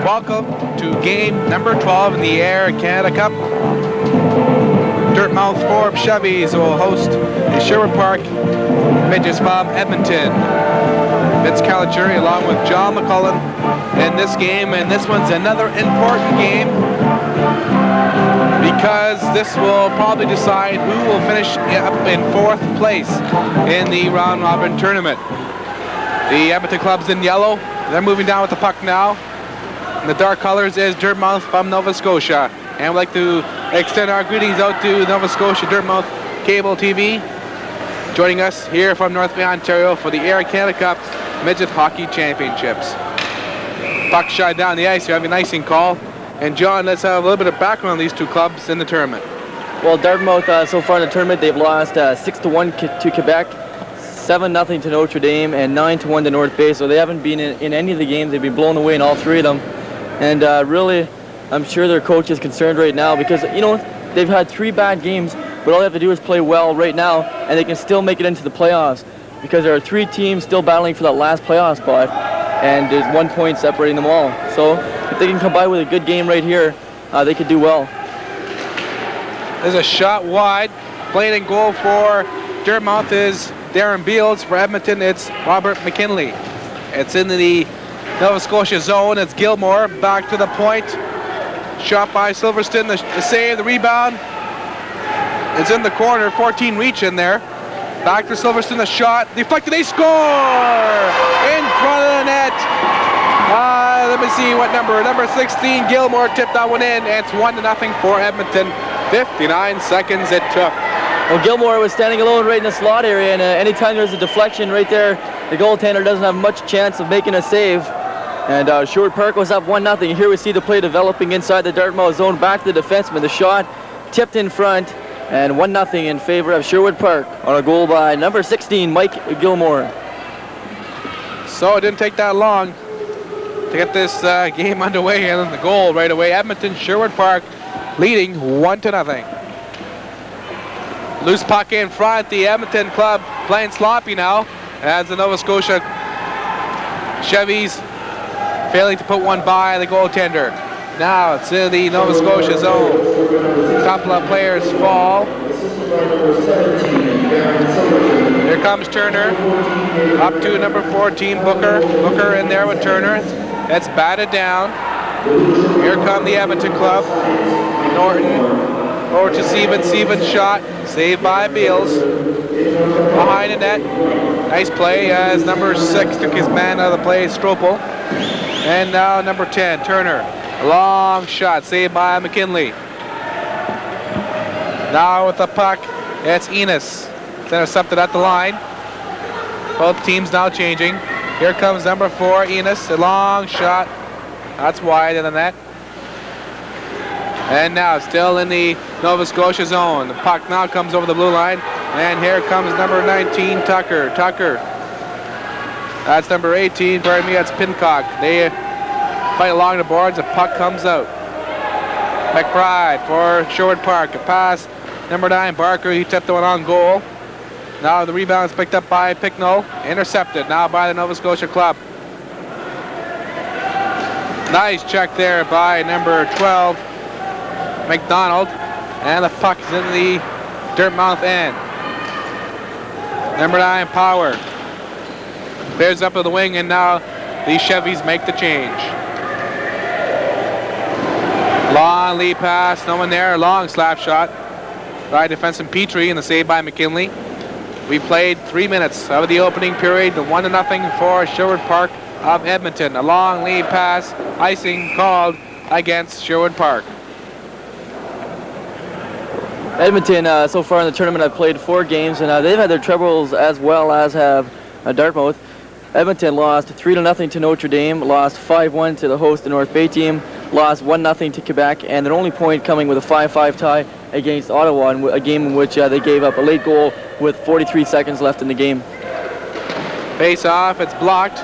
Welcome to game number 12 in the Air Canada Cup. Dartmouth Forbes Chevys will host the Sherwood Park Midgets from Edmonton. Vince Caligiuri along with John McCullen in this game, and this one's another important game because this will probably decide who will finish up in 4th place in the round robin tournament. The Edmonton club's in yellow. They're moving down with the puck now. And the dark colors is Dartmouth from Nova Scotia. And we'd like to extend our greetings out to Nova Scotia Dartmouth Cable TV, joining us here from North Bay, Ontario for the Air Canada Cup Midget Hockey Championships. Puck shot down the ice. You have an icing call. And John, let's have a little bit of background on these two clubs in the tournament. Well, Dartmouth so far in the tournament, they've lost 6-1 to Quebec, 7-0 to Notre Dame, and 9-1 to North Bay. So they haven't been in any of the games. They've been blown away in all 3 of them. And really, I'm sure their coach is concerned right now because, you know, they've had 3 bad games, but all they have to do is play well right now, and they can still make it into the playoffs because there are 3 teams still battling for that last playoff spot, and there's 1 point separating them all. So if they can come by with a good game right here, they could do well. There's a shot wide. Playing in goal for Dartmouth is Darren Beals. For Edmonton, it's Robert McKinley. It's in the Nova Scotia zone. It's Gilmore back to the point. Shot by Silverstone. The save, the rebound. It's in the corner. 14 reach in there. Back to Silverstone. The shot deflected. They score in front of the net. Let me see what number. Number 16. Gilmore tipped that one in. And it's 1-0 for Edmonton. 59 seconds it took. Well, Gilmore was standing alone right in the slot area, and anytime there's a deflection right there, the goaltender doesn't have much chance of making a save. And Sherwood Park was up 1-0. Here we see the play developing inside the Dartmouth zone. Back to the defenseman. The shot tipped in front, and 1-0 in favor of Sherwood Park on a goal by number 16, Mike Gilmore. So it didn't take that long to get this game underway, and the goal right away. Edmonton, Sherwood Park leading 1-0. Loose puck in front. The Edmonton club playing sloppy now as the Nova Scotia Chevys failing to put one by the goaltender. Now it's in the Nova Scotia zone. A couple of players fall. Here comes Turner. Up to number 14, Booker. Booker in there with Turner. That's batted down. Here come the Edmonton club. Norton over to Stevens. Stevens shot. Saved by Beals. Behind the net. Nice play as number 6 took his man out of the play, Stropel. And now number 10, Turner. A long shot, saved by McKinley. Now with the puck, it's Enos. It's intercepted at the line. Both teams now changing. Here comes number 4, Enos. A long shot. That's wide in the net. And now still in the Nova Scotia zone. The puck now comes over the blue line. And here comes number 19, Tucker. Tucker. That's number 18, pardon me, that's Pincock. They fight along the boards, the puck comes out. McBride for Sherwood Park. A pass, number 9, Barker, he tipped the one on goal. Now the rebound is picked up by Picknell. Intercepted now by the Nova Scotia club. Nice check there by number 12, McDonald. And the puck is in the Dartmouth end. Number 9, Power. Bears up to the wing, and now the Chevys make the change. Long lead pass, no one there. Long slap shot by defenseman Petrie, and the save by McKinley. We played 3 minutes of the opening period. The 1-0 for Sherwood Park of Edmonton. A long lead pass, icing called against Sherwood Park. Edmonton, so far in the tournament, have played 4 games, and they've had their troubles as well as have Dartmouth. Edmonton lost 3-0 to Notre Dame, lost 5-1 to the host, the North Bay team, lost 1-0 to Quebec, and their only point coming with a 5-5 tie against Ottawa, in a game in which they gave up a late goal with 43 seconds left in the game. Face off, it's blocked.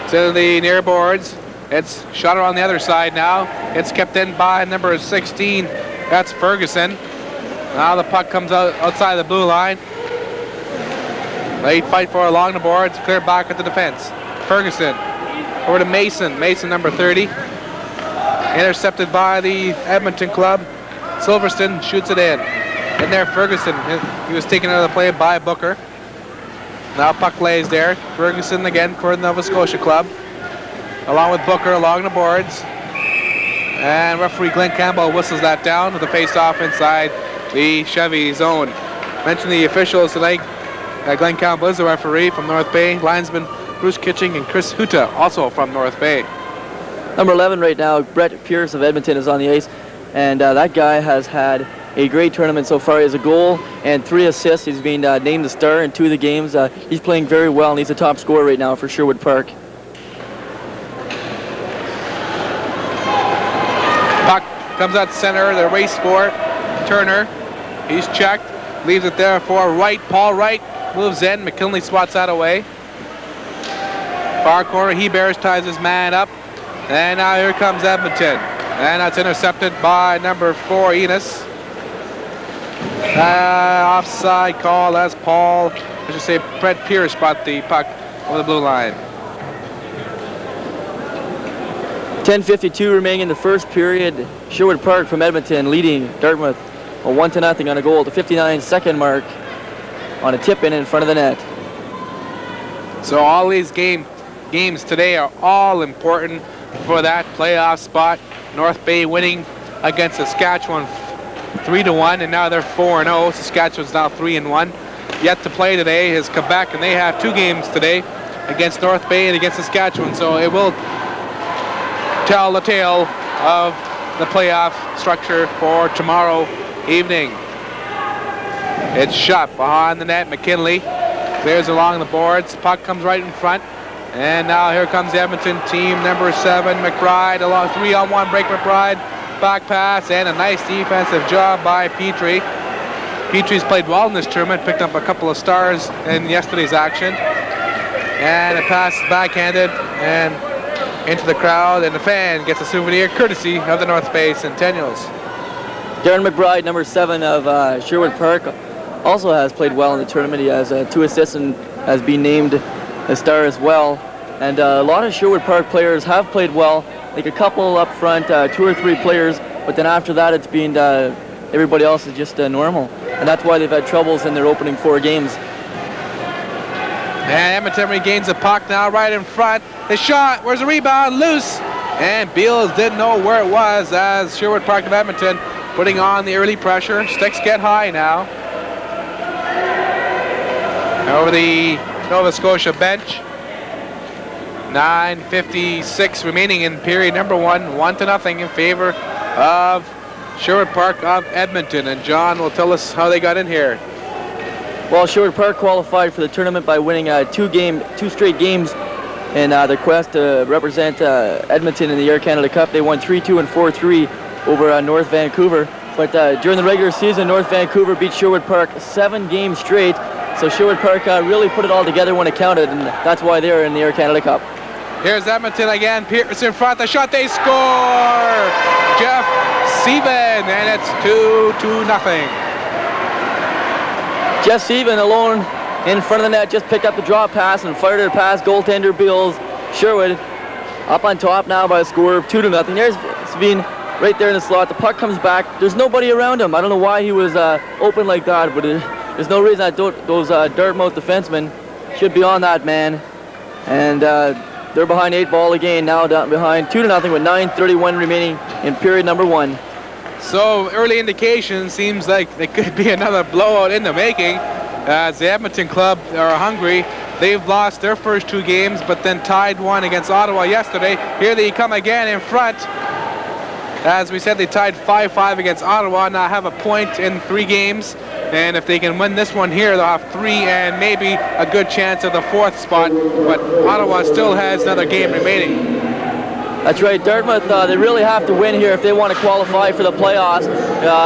It's in the near boards. It's shot on the other side now. It's kept in by number 16. That's Ferguson. Now the puck comes out outside the blue line. Late fight for along the boards. Clear back at the defense. Ferguson over to Mason. Mason, number 30. Intercepted by the Edmonton club. Silverstone shoots it in. In there, Ferguson. He was taken out of the play by Booker. Now puck lays there. Ferguson again for the Nova Scotia club. Along with Booker along the boards. And referee Glenn Campbell whistles that down with a face-off inside the Chevy zone. Mention the officials tonight. Glenn Campbell is the referee from North Bay. Linesman Bruce Kitching and Chris Huta, also from North Bay. Number 11 right now, Brett Pierce of Edmonton, is on the ice. And that guy has had a great tournament so far. He has a goal and 3 assists. He's been named the star in 2 of the games. He's playing very well, and he's the top scorer right now for Sherwood Park. Puck comes out center. The race for Turner. He's checked. Leaves it there for Wright. Paul Wright moves in. McKinley swats that away. Far corner. Hebert ties his man up. And now here comes Edmonton. And that's intercepted by number 4, Enos. Offside call as Brett Pierce brought the puck over the blue line. 10:52 remaining in the first period. Sherwood Park from Edmonton leading Dartmouth 1-0 on a goal at the 59-second mark on a tip-in front of the net. So all these games today are all important for that playoff spot. North Bay winning against Saskatchewan 3-1, and now they're 4-0. Saskatchewan's now 3-1. Yet to play today is Quebec, and they have 2 games today against North Bay and against Saskatchewan. So it will tell the tale of the playoff structure for tomorrow evening. It's shot behind the net. McKinley clears along the boards. Puck comes right in front. And now here comes the Edmonton team, number 7, McBride, along 3-on-1 break. McBride, back pass, and a nice defensive job by Petrie. Petrie's played well in this tournament, picked up a couple of stars in yesterday's action. And a pass backhanded and into the crowd, and the fan gets a souvenir courtesy of the North Bay Centennials. Darren McBride, number 7 of Sherwood Park, also has played well in the tournament. He has 2 assists and has been named a star as well. And a lot of Sherwood Park players have played well, like a couple up front, 2 or 3 players, but then after that it's been everybody else is just normal. And that's why they've had troubles in their opening 4 games. And Edmonton regains the puck now right in front. The shot, where's the rebound? Loose. And Beals didn't know where it was as Sherwood Park of Edmonton putting on the early pressure. Sticks get high now. Over the Nova Scotia bench. 9:56 remaining in period number 1. 1-0 in favor of Sherwood Park of Edmonton. And John will tell us how they got in here. Well, Sherwood Park qualified for the tournament by winning 2 straight games in their quest to represent Edmonton in the Air Canada Cup. They won 3-2 and 4-3 over North Vancouver. But during the regular season, North Vancouver beat Sherwood Park 7 games straight. So Sherwood Park really put it all together when it counted, and that's why they're in the Air Canada Cup. Here's Edmonton again. Pierce in front. The shot, they score! Jeff Seaven, and it's 2-0. Jeff Seaven alone in front of the net, just picked up the draw pass and fired it past goaltender Beals. Sherwood up on top now by a score of 2-0. There's Seaven right there in the slot. The puck comes back. There's nobody around him. I don't know why he was open like that, but there's no reason that those Dartmouth defensemen should be on that man. And they're behind 8 ball again, now down behind 2-0 with 9:31 remaining in period number 1. So early indication seems like there could be another blowout in the making as the Edmonton club are hungry. They've lost their first 2 games, but then tied 1 against Ottawa yesterday. Here they come again in front. As we said, they tied 5-5 against Ottawa, now have a point in 3 games. And if they can win this one here, they'll have 3 and maybe a good chance of the 4th spot. But Ottawa still has another game remaining. That's right, Dartmouth, they really have to win here if they want to qualify for the playoffs.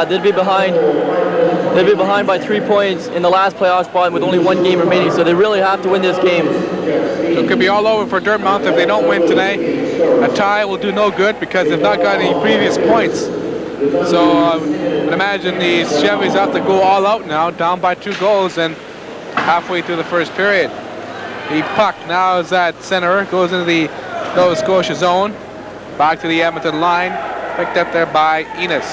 They'd be behind by 3 points in the last playoff spot with only 1 game remaining, so they really have to win this game. It could be all over for Dartmouth if they don't win tonight. A tie will do no good because they've not got any previous points. So I would imagine these Chevys have to go all out now, down by 2 goals and halfway through the first period. The puck now is at center, goes into the Nova Scotia zone. Back to the Edmonton line. Picked up there by Enos.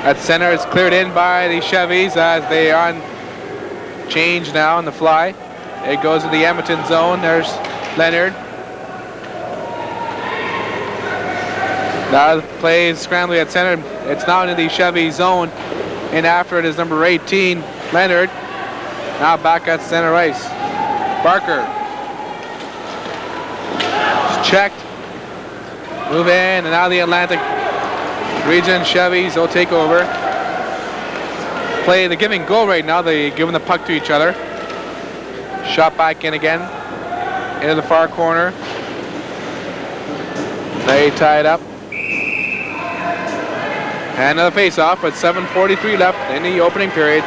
At center, it's cleared in by the Chevys as they are on change now on the fly. It goes to the Edmonton zone. There's Leonard. Now the play is scrambling at center. It's now into the Chevy zone. And after it is number 18, Leonard. Now back at center ice. Barker. It's checked. Move in, and now the Atlantic Region Chevys will take over. They're giving goal right now. They're giving the puck to each other. Shot back in again. Into the far corner. They tie it up. And another face-off with 7:43 left in the opening period.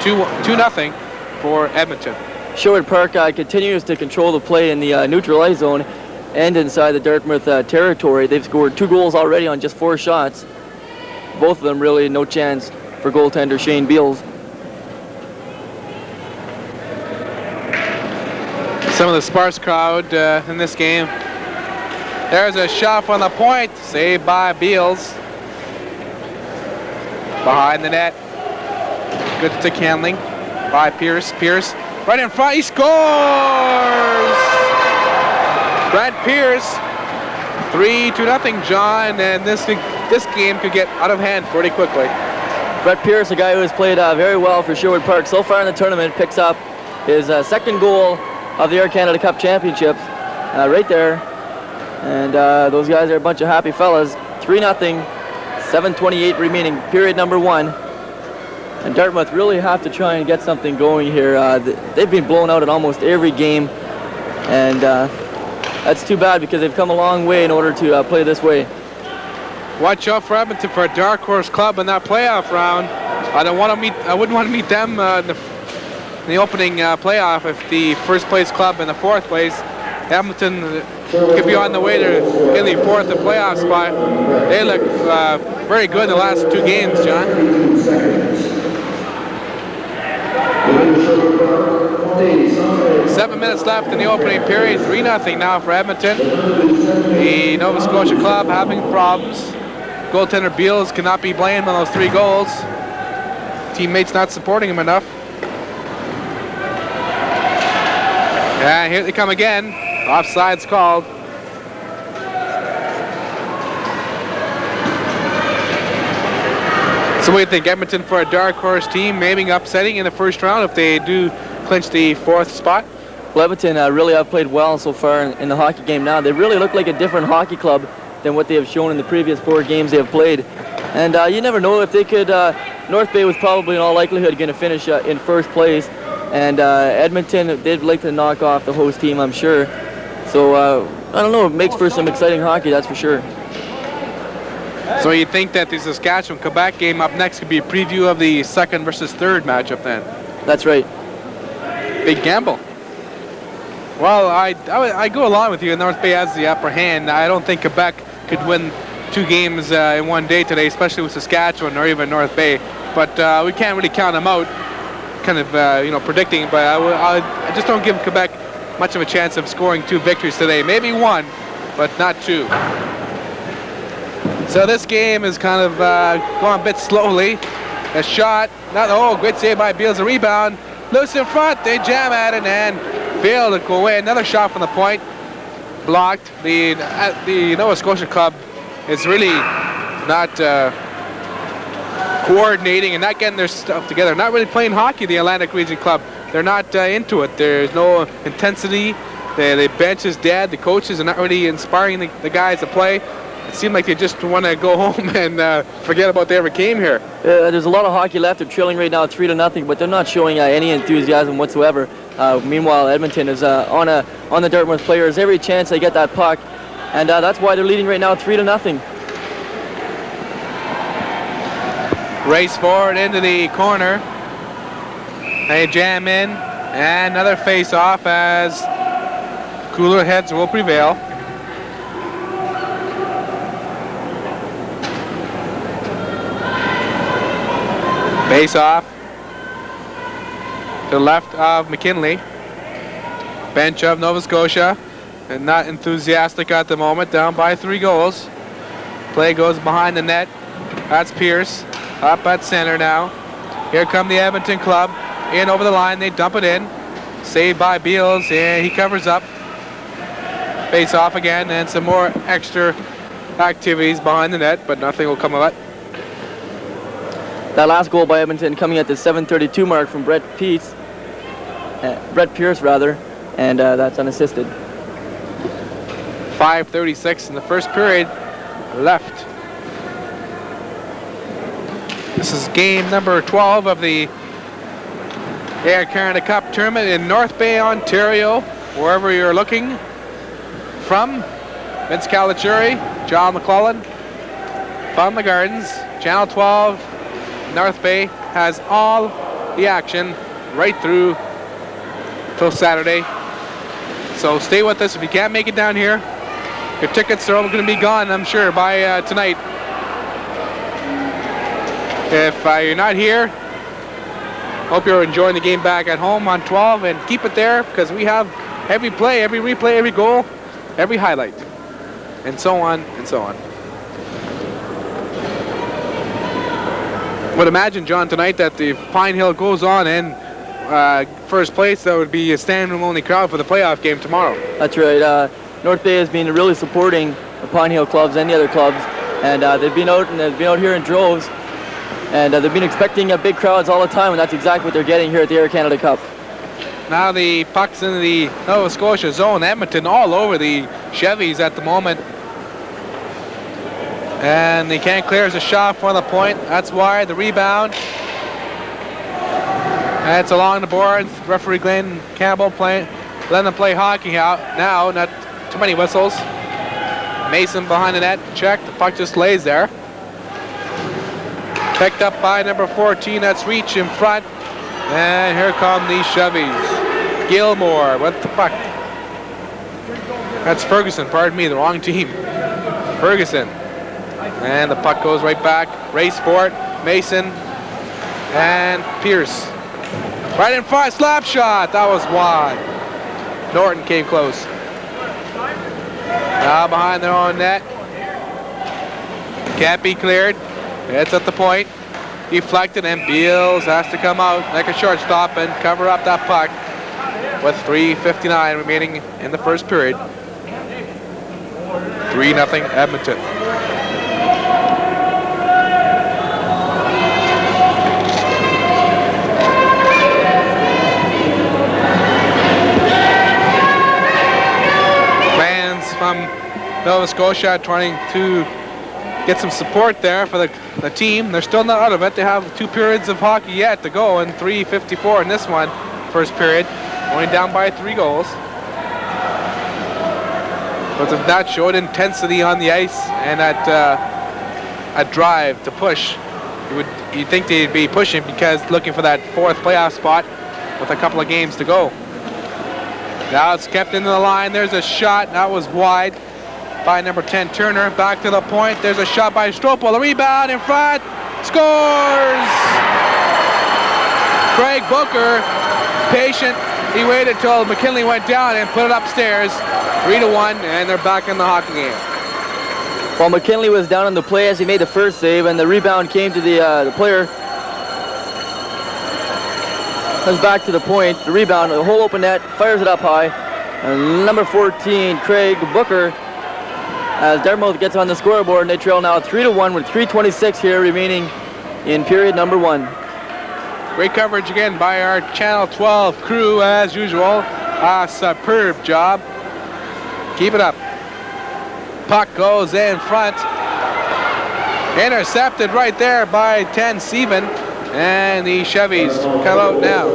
2-0 for Edmonton. Sherwood Park continues to control the play in the neutral ice zone and inside the Dartmouth territory. They've scored 2 goals already on just 4 shots. Both of them really no chance for goaltender Shane Beals. Some of the sparse crowd in this game. There's a shot from the point, saved by Beals. Behind the net. Good stick handling by Pierce. Pierce right in front, he scores! Brad Pierce, 3-0, John, and this game could get out of hand pretty quickly. Brett Pierce, a guy who has played very well for Sherwood Park so far in the tournament, picks up his second goal of the Air Canada Cup Championships right there. And those guys are a bunch of happy fellas. 3-0, 7:28 remaining, period number 1. And Dartmouth really have to try and get something going here. They've been blown out in almost every game. And that's too bad because they've come a long way in order to play this way. Watch out for Edmonton for a dark horse club in that playoff round. I wouldn't want to meet them in the opening playoff if the first place club in the 4th place. Edmonton could be on the way to in the 4th playoff spot. They look very good in the last 2 games, John. 7 minutes left in the opening period. 3-0 now for Edmonton. The Nova Scotia club having problems. Goaltender Beals cannot be blamed on those 3 goals. Teammates not supporting him enough. And here they come again. Offside's called. So what do you think? Edmonton for a dark horse team, maybe upsetting in the first round if they do clinch the 4th spot? Well, Edmonton really have played well so far in the hockey game now. They really look like a different hockey club than what they have shown in the previous 4 games they have played. And you never know if they could. North Bay was probably in all likelihood going to finish in 1st place. And Edmonton, they'd like to knock off the host team, I'm sure. So, I don't know, it makes for some exciting hockey, that's for sure. So you think that the Saskatchewan-Quebec game up next could be a preview of the 2nd versus 3rd matchup then? That's right. Big gamble. Well, I go along with you. North Bay has the upper hand. I don't think Quebec could win 2 games in one day today, especially with Saskatchewan or even North Bay. But we can't really count them out, kind of predicting. But I just don't give Quebec much of a chance of scoring 2 victories today. Maybe 1, but not 2. So this game is kind of going a bit slowly. A shot, great save by Beals, a rebound. Loose in front, they jam at it and fail to go away. Another shot from the point, blocked. The Nova Scotia club is really not coordinating and not getting their stuff together. Not really playing hockey, the Atlantic Region club. They're not into it. There's no intensity. The bench is dead. The coaches are not really inspiring the guys to play. It seemed like they just want to go home and forget about they ever came here. There's a lot of hockey left. They're trailing right now 3-0, but they're not showing any enthusiasm whatsoever. Meanwhile, Edmonton is on the Dartmouth players every chance they get that puck, and that's why they're leading right now 3-0. Race forward into the corner. They jam in, and another face-off as cooler heads will prevail. Face-off to the left of McKinley. Bench of Nova Scotia. and not enthusiastic at the moment, down by 3 goals. Play goes behind the net. That's Pierce, up at center now. Here come the Edmonton club, in over the line, they dump it in. Saved by Beals, and he covers up. Face off again, and some more extra activities behind the net, but nothing will come of it. That last goal by Edmonton coming at the 7:32 mark from Brett Pierce, and that's unassisted. 5:36 in the first period left. This is game number 12 of the Air Canada Cup tournament in North Bay, Ontario. Wherever you're looking from, Vince Caligiuri, John McClellan, from the Gardens. Channel 12 North Bay has all the action right through till Saturday. So stay with us if you can't make it down here. Your tickets are all going to be gone, I'm sure, by tonight. If you're not here, hope you're enjoying the game back at home on 12, and keep it there because we have every play, every replay, every goal, every highlight, and so on and so on. Would imagine, John, tonight that the Pine Hill goes on in first place. That would be a standing room only crowd for the playoff game tomorrow. That's right. North Bay has been really supporting the Pine Hill clubs and the other clubs, and they've been out here in droves, and they've been expecting big crowds all the time, and that's exactly what they're getting here at the Air Canada Cup. Now the puck's in the Nova Scotia zone. Edmonton all over the Chevys at the moment. And they can't clear as a shot for the point. That's why the rebound. And it's along the boards. Referee Glenn Campbell letting them play hockey out now. Not too many whistles. Mason behind the net. Check. The puck just lays there. Picked up by number 14. That's Reach in front. And here come the Chevys. Gilmore with the puck. That's Ferguson. Pardon me. The wrong team. Ferguson. And the puck goes right back. Race for it. Mason and Pierce. Right in front. Slap shot. That was wide. Norton came close. Now behind their own net. Can't be cleared. It's at the point. Deflected, and Beals has to come out like a shortstop and cover up that puck with 3:59 remaining in the first period. 3-0 Edmonton. Fans from Nova Scotia trying to get some support there for the team. They're still not out of it. They have 2 periods of hockey yet to go, and 3:54 in this one, first period. Only down by 3 goals. But if that showed intensity on the ice and that a drive to push, you'd think they'd be pushing because looking for that 4th playoff spot with a couple of games to go. Now it's kept into the line. There's a shot. That was wide by number 10 Turner. Back to the point. There's a shot by Stropel. The rebound in front. Scores! Craig Booker, patient. He waited till McKinley went down and put it upstairs. 3-1, and they're back in the hockey game. Well, McKinley was down on the play as he made the first save, and the rebound came to the player. Comes back to the point. The rebound, the whole open net, fires it up high. And number 14, Craig Booker, as Dartmouth gets on the scoreboard, and they trail now 3-1 with 3:26 here remaining in period number 1. Great coverage again by our Channel 12 crew as usual. A superb job. Keep it up. Puck goes in front. Intercepted right there by 10 Steven. And the Chevys come out now.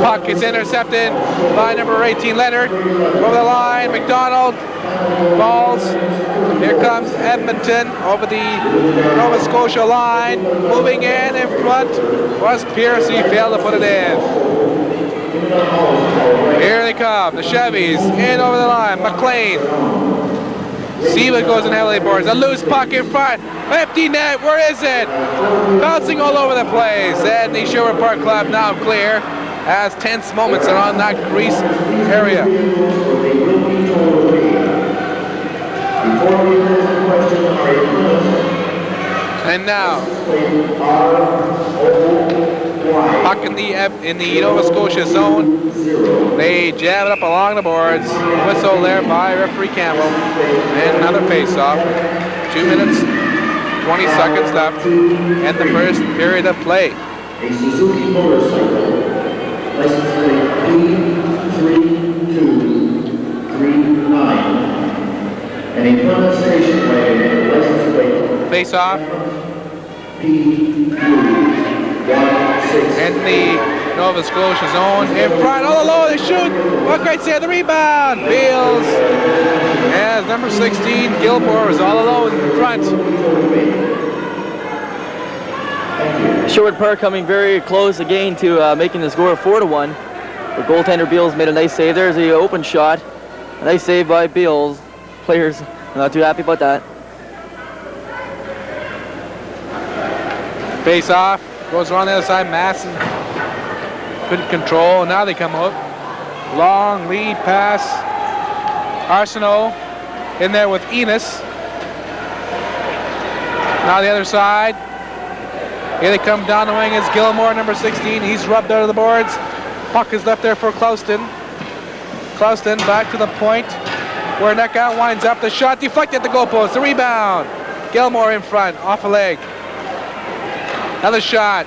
Puck is intercepted by number 18 Leonard. Over the line, McDonald falls. Here comes Edmonton over the Nova Scotia line. Moving in front was Pierce. He failed to put it in. Here they come, the Chevys in over the line. McLean. See what goes in heavily boards. A loose puck in front. Empty net. Where is it? Bouncing all over the place. And the Sherwood Park Club now clear. as tense moments around that crease area. And now, puck in the Nova Scotia zone. They jam it up along the boards. Whistle there by referee Campbell. And another face-off. 2 minutes, 20 seconds left in the first period of play. A Suzuki motorcycle, license plate P3239, and a Plymouth station wagon, license plate Face-off. PU16. In the Nova Scotia zone. In front, all alone, they shoot. What can I say? The rebound. Beals. As number 16, Gilmore, is all alone in front. Sherwood Park coming very close again to making the score 4-1. The goaltender Beals made a nice save. There's the open shot. A nice save by Beals. Players not too happy about that. Face off. Goes around the other side. Masson couldn't control. Now they come out. Long lead pass. Arsenault in there with Enos. Now the other side. Here they come down the wing is Gilmore, number 16. He's rubbed out of the boards. Puck is left there for Clouston. Clouston back to the point where Neckout winds up. The shot deflected at the goalpost. The rebound. Gilmore in front, off a leg. Another shot.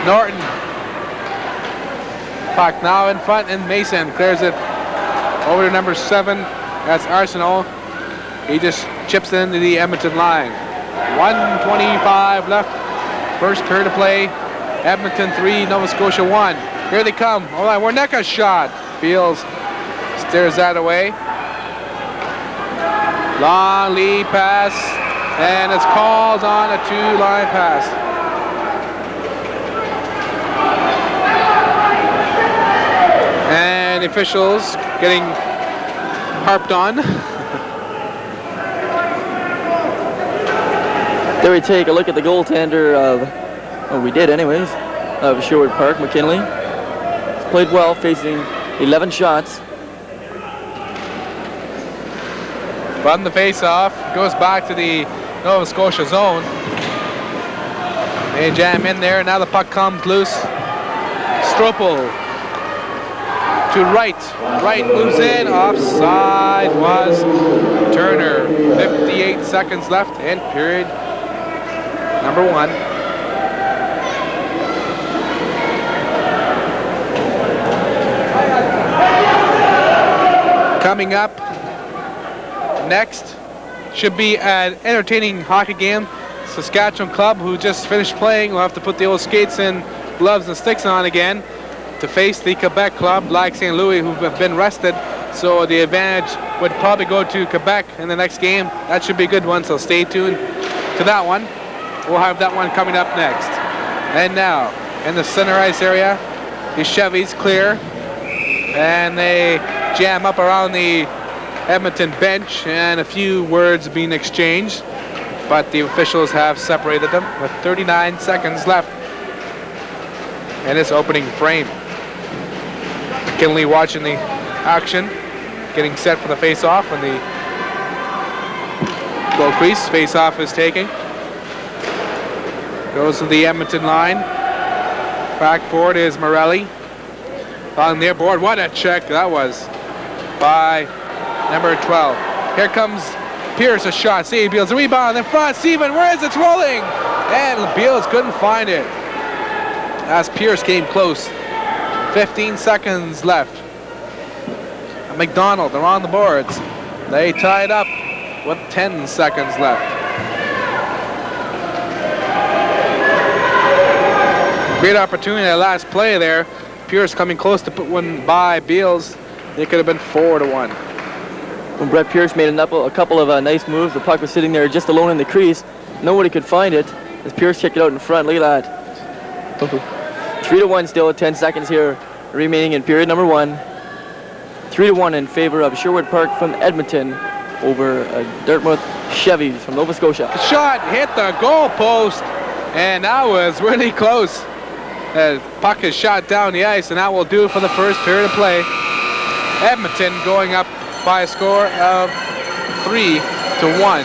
Norton. Puck now in front, and Mason clears it over to number 7. That's Arsenault. He just chips it into the Edmonton line. 1:25 left. First period of play. Edmonton 3, Nova Scotia 1. Here they come. All right, Warnecka's shot. Beals steers that away. Long lead pass. And it's called on a 2-line pass. And the officials getting harped on. There we take a look at the goaltender of, we did anyways, of Sherwood Park, McKinley. He's played well, facing 11 shots. From the face-off, goes back to the Nova Scotia zone. They jam in there, now the puck comes loose. Stropel to right. Right moves in, offside was Turner. 58 seconds left in period number 1. Coming up next should be an entertaining hockey game. Saskatchewan club, who just finished playing, will have to put the old skates and gloves and sticks on again to face the Quebec club, like St. Louis, who have been rested. So the advantage would probably go to Quebec in the next game. That should be a good one, so stay tuned to that one. We'll have that one coming up next. And now, in the center ice area, the Chevys clear, and they jam up around the Edmonton bench, and a few words being exchanged, but the officials have separated them with 39 seconds left in this opening frame. McKinley watching the action, getting set for the face-off when the goal crease. Face-off is taken. Goes to the Edmonton line. Backboard is Morelli. On their board, what a check that was by number 12. Here comes Pierce, a shot. See, Beals, a rebound in front. Steven, where is it? It's rolling. And Beals couldn't find it as Pierce came close. 15 seconds left. McDonald, they're on the boards. They tied up with 10 seconds left. Great opportunity at last play there. Pierce coming close to put one by Beals. It could have been 4-1. When Brett Pierce made a couple of nice moves, the puck was sitting there just alone in the crease. Nobody could find it as Pierce checked it out in front. Look at that. 3-1 still, 10 seconds here remaining in period number 1. 3-1 in favor of Sherwood Park from Edmonton over Dartmouth Chevys from Nova Scotia. The shot hit the goal post, and that was really close. Puck is shot down the ice, and that will do it for the first period of play. Edmonton going up by a score of 3-1.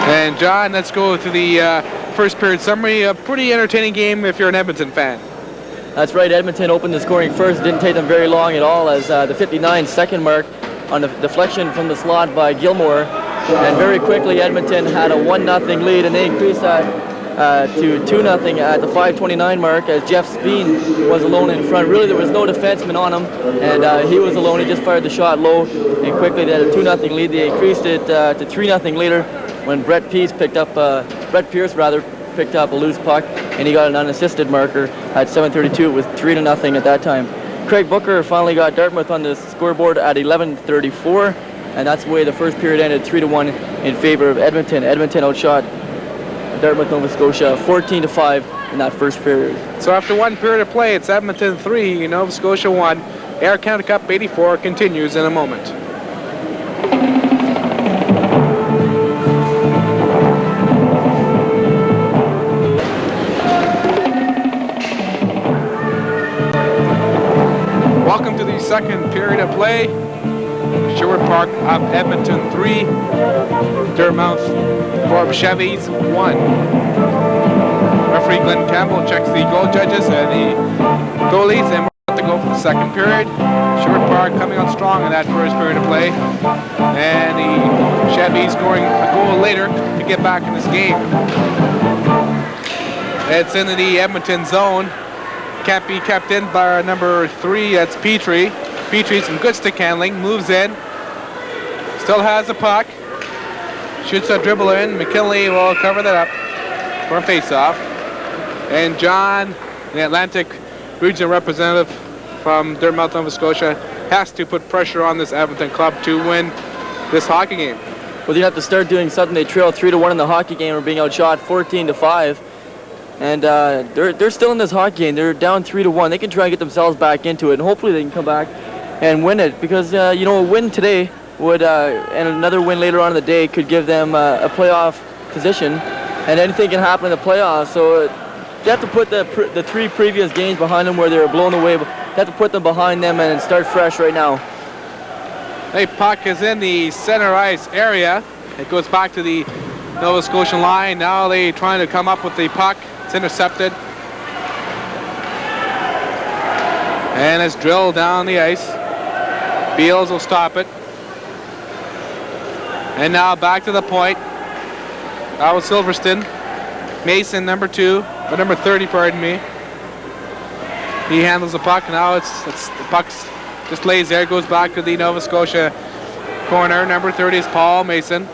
And John, let's go to the first period summary. A pretty entertaining game if you're an Edmonton fan. That's right, Edmonton opened the scoring first. Didn't take them very long at all as the 59-second mark on the deflection from the slot by Gilmore. And very quickly Edmonton had a 1-0 lead, and they increased that to 2-0 at the 5:29 mark as Jeff Speen was alone in front. Really, there was no defenseman on him, and he was alone. He just fired the shot low, and quickly they had a 2-0 lead. They increased it to 3-0 later when Brett Pierce picked up a loose puck, and he got an unassisted marker at 7:32. It was 3-0 at that time. Craig Booker finally got Dartmouth on the scoreboard at 11:34, and that's the way the first period ended, 3-1 in favor of Edmonton. Edmonton outshot Dartmouth, Nova Scotia 14-5 in that first period. So after one period of play, it's Edmonton 3, Nova Scotia 1. Air Canada Cup 84 continues in a moment. Welcome to the second period of play. Sherwood Park up Edmonton 3, Dartmouth Chevys 1. Referee Glenn Campbell checks the goal judges and the goalies, and we're about to go for the second period. Sherwood Park coming on strong in that first period of play, and the Chevys scoring a goal later to get back in this game. It's into the Edmonton zone. Can't be kept in by our number 3, that's Petrie. Petrie, some good stick handling, moves in, still has the puck, shoots a dribble in. McKinley will cover that up for a face-off. And John, the Atlantic region representative from Dartmouth, Nova Scotia, has to put pressure on this Edmonton club to win this hockey game. Well, you have to start doing something. They trail 3-1 in the hockey game, or being outshot 14-5. And they're still in this hockey game. They're down 3-1. They can try and get themselves back into it, and hopefully they can come back and win it, because a win today would and another win later on in the day could give them a playoff position, and anything can happen in the playoffs. So they have to put the 3 previous games behind them where they were blown away. They have to put them behind them and start fresh right now. The puck is in the center ice area. It goes back to the Nova Scotian line. Now they're trying to come up with the puck. It's intercepted. And it's drilled down the ice. Beals will stop it. And now back to the point. That was Silverstone. Mason, number 30, pardon me. He handles the puck. Now the puck's just lays there. Goes back to the Nova Scotia corner. Number 30 is Paul Mason.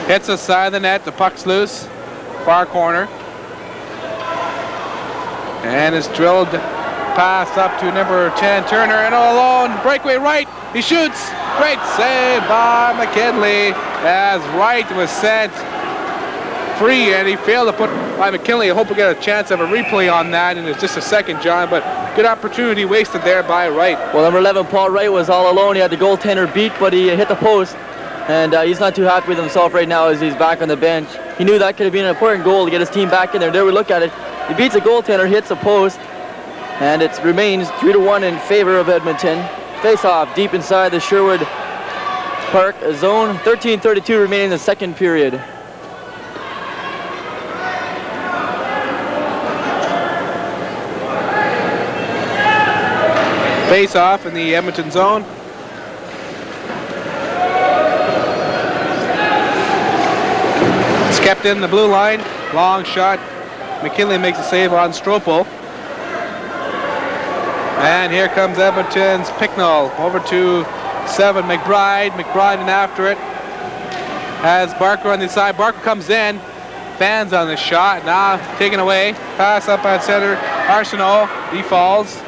Hits the side of the net. The puck's loose. Far corner. And it's drilled pass up to number 10, Turner, and all alone. Breakaway right. He shoots. Great save by McKinley as Wright was sent free, and he failed to put by McKinley. I hope we get a chance of a replay on that in just a second, John, but good opportunity wasted there by Wright. Well, number 11, Paul Wright, was all alone. He had the goaltender beat, but he hit the post, and he's not too happy with himself right now as he's back on the bench. He knew that could have been an important goal to get his team back in there. There we look at it. He beats a goaltender, hits a post, and it remains 3-1 in favor of Edmonton. Face-off deep inside the Sherwood Park zone. 13:32 remaining in the second period. Face-off in the Edmonton zone. It's kept in the blue line. Long shot. McKinley makes a save on Stropel. And here comes Edmonton's Picknell over to 7, McBride. McBride in after it. Has Barker on the side. Barker comes in. Fans on the shot. Now taken away. Pass up at center. Arsenault. He falls.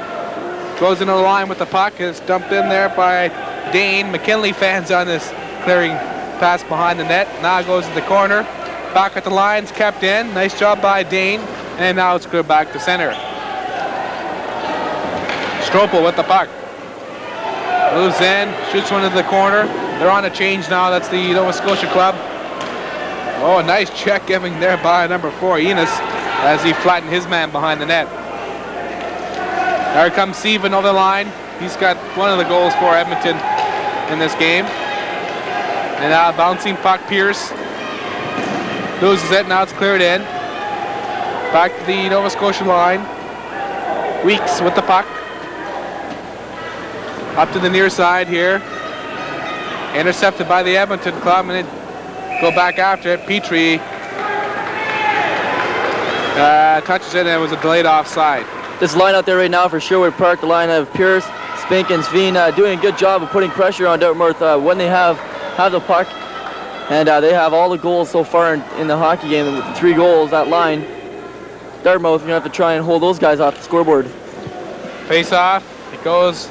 Goes into the line with the puck. It's dumped in there by Dane. McKinley fans on this clearing pass behind the net. Now goes to the corner. Back at the lines. Kept in. Nice job by Dane. And now it's good back to center. Stropel with the puck. Moves in, shoots one into the corner. They're on a change now. That's the Nova Scotia club. Oh, nice check giving there by number 4, Enos, as he flattened his man behind the net. There comes Steven over the line. He's got one of the goals for Edmonton in this game. And now bouncing puck, Pierce loses it. Now it's cleared in. Back to the Nova Scotia line. Weeks with the puck. Up to the near side here. Intercepted by the Edmonton club, and it go back after it. Petrie touches it, and it was a delayed offside. This line out there right now for Sherwood Park, the line of Pierce, Spink, and Sveen doing a good job of putting pressure on Dartmouth when they have the puck. And they have all the goals so far in the hockey game. And with the 3 goals, that line, Dartmouth, you're going to have to try and hold those guys off the scoreboard. Face off. It goes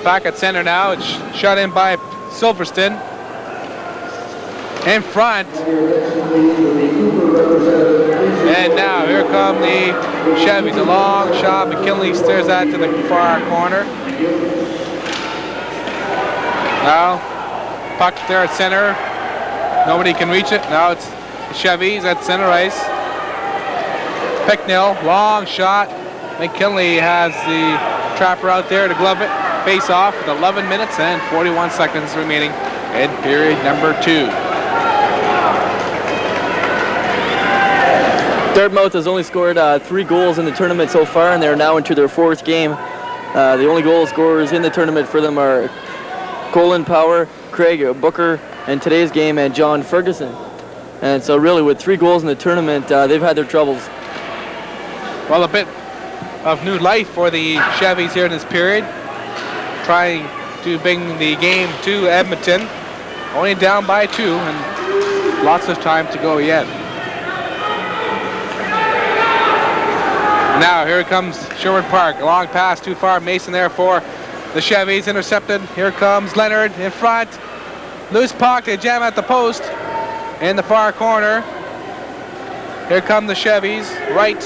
back at center now. It's shot in by Silverstone. In front. And now here come the Chevys. A long shot. McKinley steers that to the far corner. Now, puck there at center. Nobody can reach it. Now it's the Chevys at center ice. Picknell, long shot. McKinley has the trapper out there to glove it. Face off with 11 minutes and 41 seconds remaining in period number 2. Dartmouth has only scored 3 goals in the tournament so far, and they're now into their 4th game. The only goal scorers in the tournament for them are Colin Power, Craig Booker in today's game, and John Ferguson. And so really with 3 goals in the tournament, they've had their troubles. Well, a bit of new life for the Chevys here in this period. Trying to bring the game to Edmonton. Only down by 2 and lots of time to go yet. Now here comes Sherwood Park. A long pass too far. Mason there for the Chevys. Intercepted. Here comes Leonard in front. Loose puck. They jam at the post in the far corner. Here come the Chevys. Right.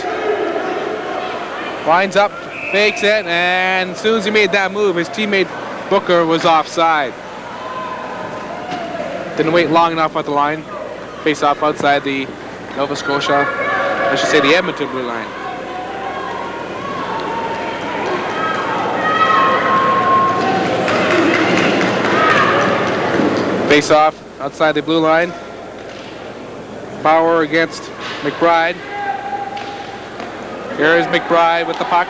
Winds up. Fakes it. And as soon as he made that move, his teammate Booker was offside. Didn't wait long enough at the line. Face off outside the Nova Scotia. I should say the Edmonton blue line. Face off outside the blue line. Bauer against McBride. Here is McBride with the puck.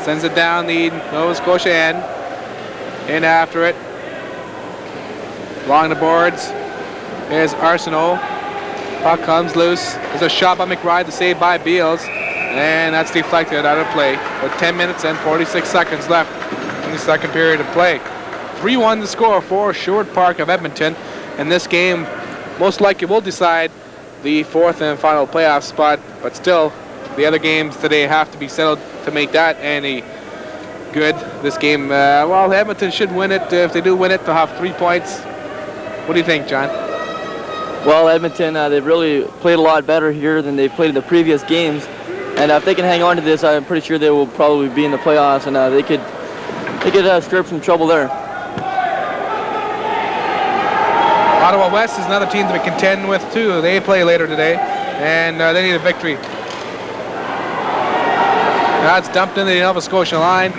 Sends it down the Nova Scotia end. In after it. Along the boards. Here's Arsenault. Puck comes loose. There's a shot by McBride, the save by Beals. And that's deflected out of play. With 10 minutes and 46 seconds left in the second period of play. 3-1 the score for Sherwood Park of Edmonton. And this game most likely will decide the 4th and final playoff spot. But still, the other games today have to be settled to make that any good. This game, well, Edmonton should win it. If they do win it, they'll have 3 points. What do you think, John? Well, Edmonton, they've really played a lot better here than they've played in the previous games. And if they can hang on to this, I'm pretty sure they will probably be in the playoffs, and they could stir up some trouble there. Ottawa West is another team to be contending with too. They play later today, and they need a victory. That's dumped into the Nova Scotia line,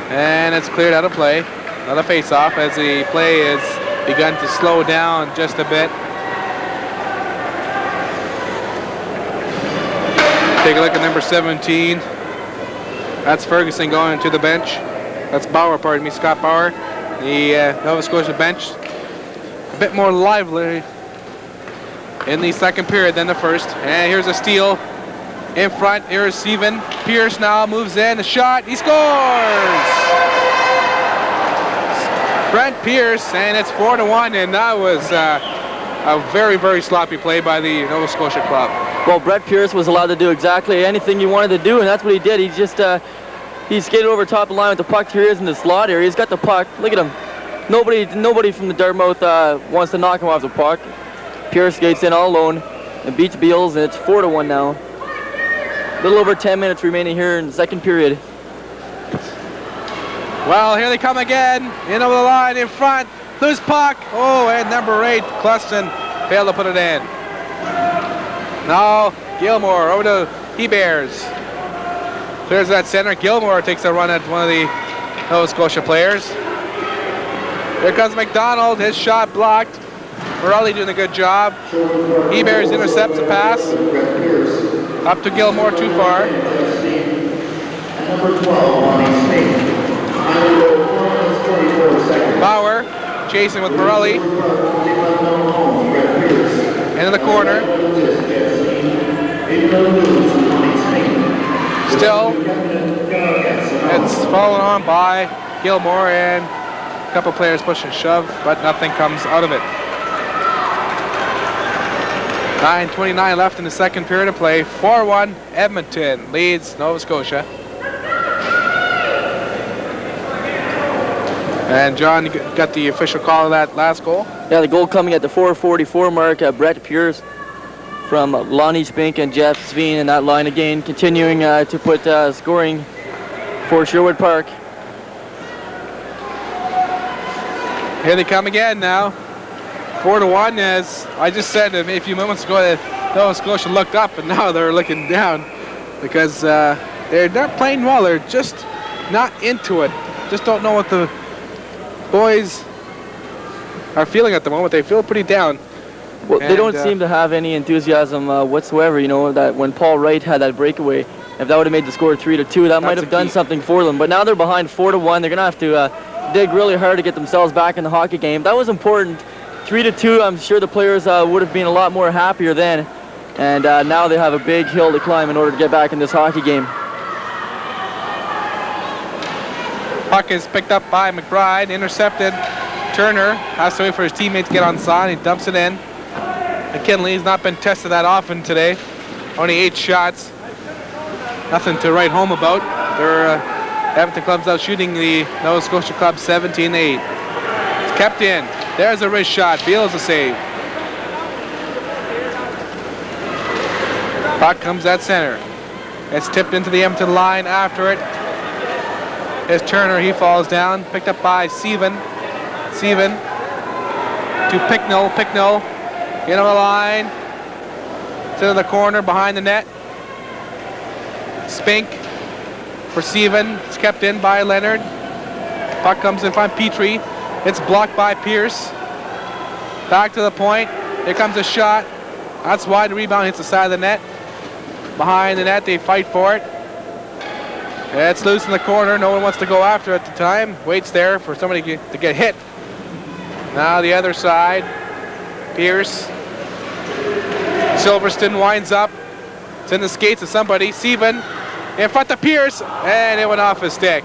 and it's cleared out of play. Another face-off as the play has begun to slow down just a bit. Take a look at number 17. That's Ferguson going to the bench. That's Bauer, pardon me, Scott Bauer. The Nova Scotia bench. A bit more lively in the second period than the first. And here's a steal in front. Here's Steven. Pierce now moves in. A shot. He scores! Brent Pierce, and it's 4-1. And that was a very, very sloppy play by the Nova Scotia club. Well, Brett Pierce was allowed to do exactly anything he wanted to do, and that's what he did. He just he skated over top of the line with the puck. Here he is in the slot area. He's got the puck. Look at him. Nobody from the Dartmouth wants to knock him off the puck. Pierce skates in all alone and beats Beals, and it's 4-1 now. A little over 10 minutes remaining here in the second period. Well, here they come again. In over the line, in front. Loose puck. Oh, and number 8, Cluston, failed to put it in. Now Gilmore over to He-Bears. Clears that center. Gilmore takes a run at one of the Nova Scotia players. Here comes McDonald. His shot blocked. Morelli doing a good job. He-Bears intercepts the pass. Up to Gilmore, too far. Bauer chasing with Morelli. Into the corner. Still, it's followed on by Gilmore and a couple players push and shove, but nothing comes out of it. 9:29 left in the second period of play. 4-1 Edmonton leads Nova Scotia. And John, you got the official call of that last goal? Yeah, the goal coming at the 4:44 mark. Brett Pierce from Lonnie Spink and Jeff Sveen in that line again, continuing to put scoring for Sherwood Park. Here they come again now. 4-1, as I just said a few moments ago that Nova Scotia looked up, and now they're looking down because they're not playing well. They're just not into it. Just don't know what the boys are feeling at the moment. They feel pretty down. Well, they don't seem to have any enthusiasm whatsoever. You know, that when Paul Wright had that breakaway, if that would have made the score 3-2, that might have done something for them. But now they're behind 4-1. They're going to have to dig really hard to get themselves back in the hockey game. That was important. 3-2, I'm sure the players would have been a lot more happier then. And now they have a big hill to climb in order to get back in this hockey game. Puck is picked up by McBride, intercepted. Turner has to wait for his teammate to get on side. He dumps it in. McKinley's not been tested that often today. Only 8 shots. Nothing to write home about. Their Edmonton club's out shooting the Nova Scotia club 17-8. It's kept in. There's a wrist shot. Beals a save. Puck comes at center. It's tipped into the Edmonton line after it. It's Turner. He falls down. Picked up by Seaven. Seaven to Picknell. Picknell into the line. To the corner behind the net. Spink for Seaven. It's kept in by Leonard. Puck comes in front. Petrie. It's blocked by Pierce. Back to the point. Here comes a shot. That's wide. The rebound hits the side of the net. Behind the net, they fight for it. It's loose in the corner. No one wants to go after it at the time. Waits there for somebody to get hit. Now the other side. Pierce. Silverstone winds up. It's in the skates of somebody. Seaven in front of Pierce. And it went off his stick.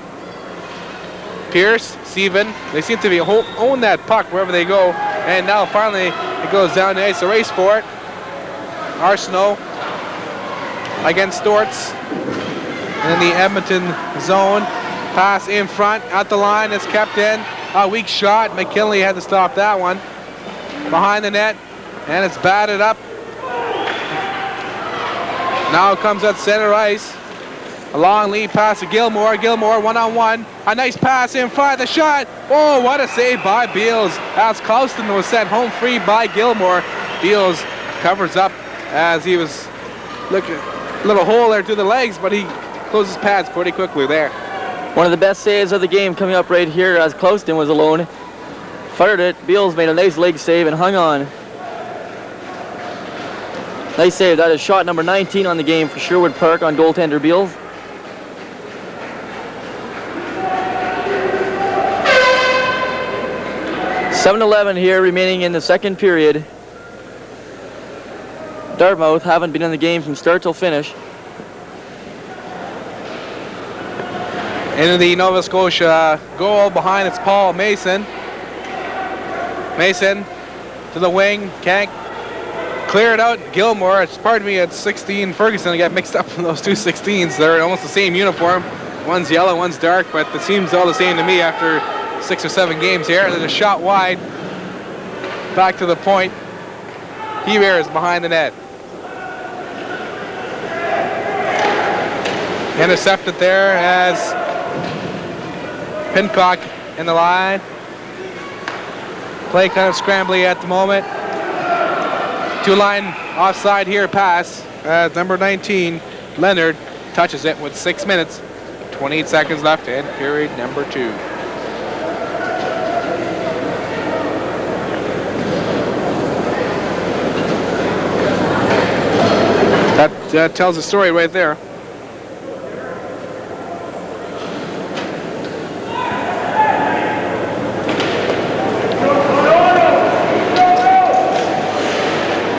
Pierce, Seaven, they seem to be own that puck wherever they go. And now finally it goes down the ice. A race for it. Arsenault against Storts. And in the Edmonton zone. Pass in front, at the line, it's kept in. A weak shot. McKinley had to stop that one. Behind the net, and it's batted up. Now comes at center ice. A long lead pass to Gilmore. Gilmore one-on-one. A nice pass in front. The shot. Oh, what a save by Beals. As Clauston was set home free by Gilmore. Beals covers up as he was looking. A little hole there to the legs, but he closes pads pretty quickly there. One of the best saves of the game coming up right here as Clauston was alone. Fired it. Beals made a nice leg save and hung on. Nice save. That is shot number 19 on the game for Sherwood Park on goaltender Beals. .7:11 here remaining in the second period. Dartmouth haven't been in the game from start till finish. Into the Nova Scotia goal behind, it's Paul Mason. Mason to the wing, can't clear it out. Gilmore, pardon me, it's 16 Ferguson. I got mixed up in those two 16s. They're almost the same uniform. One's yellow, one's dark, but it seems all the same to me after 6 or 7 games here. And then a shot wide, back to the point. He-Bears behind the net. Intercepted there as Pincock in the line. Play kind of scrambly at the moment. Two-line offside here pass as number 19, Leonard, touches it with 6 minutes, 28 seconds left in period number 2. That tells the story right there.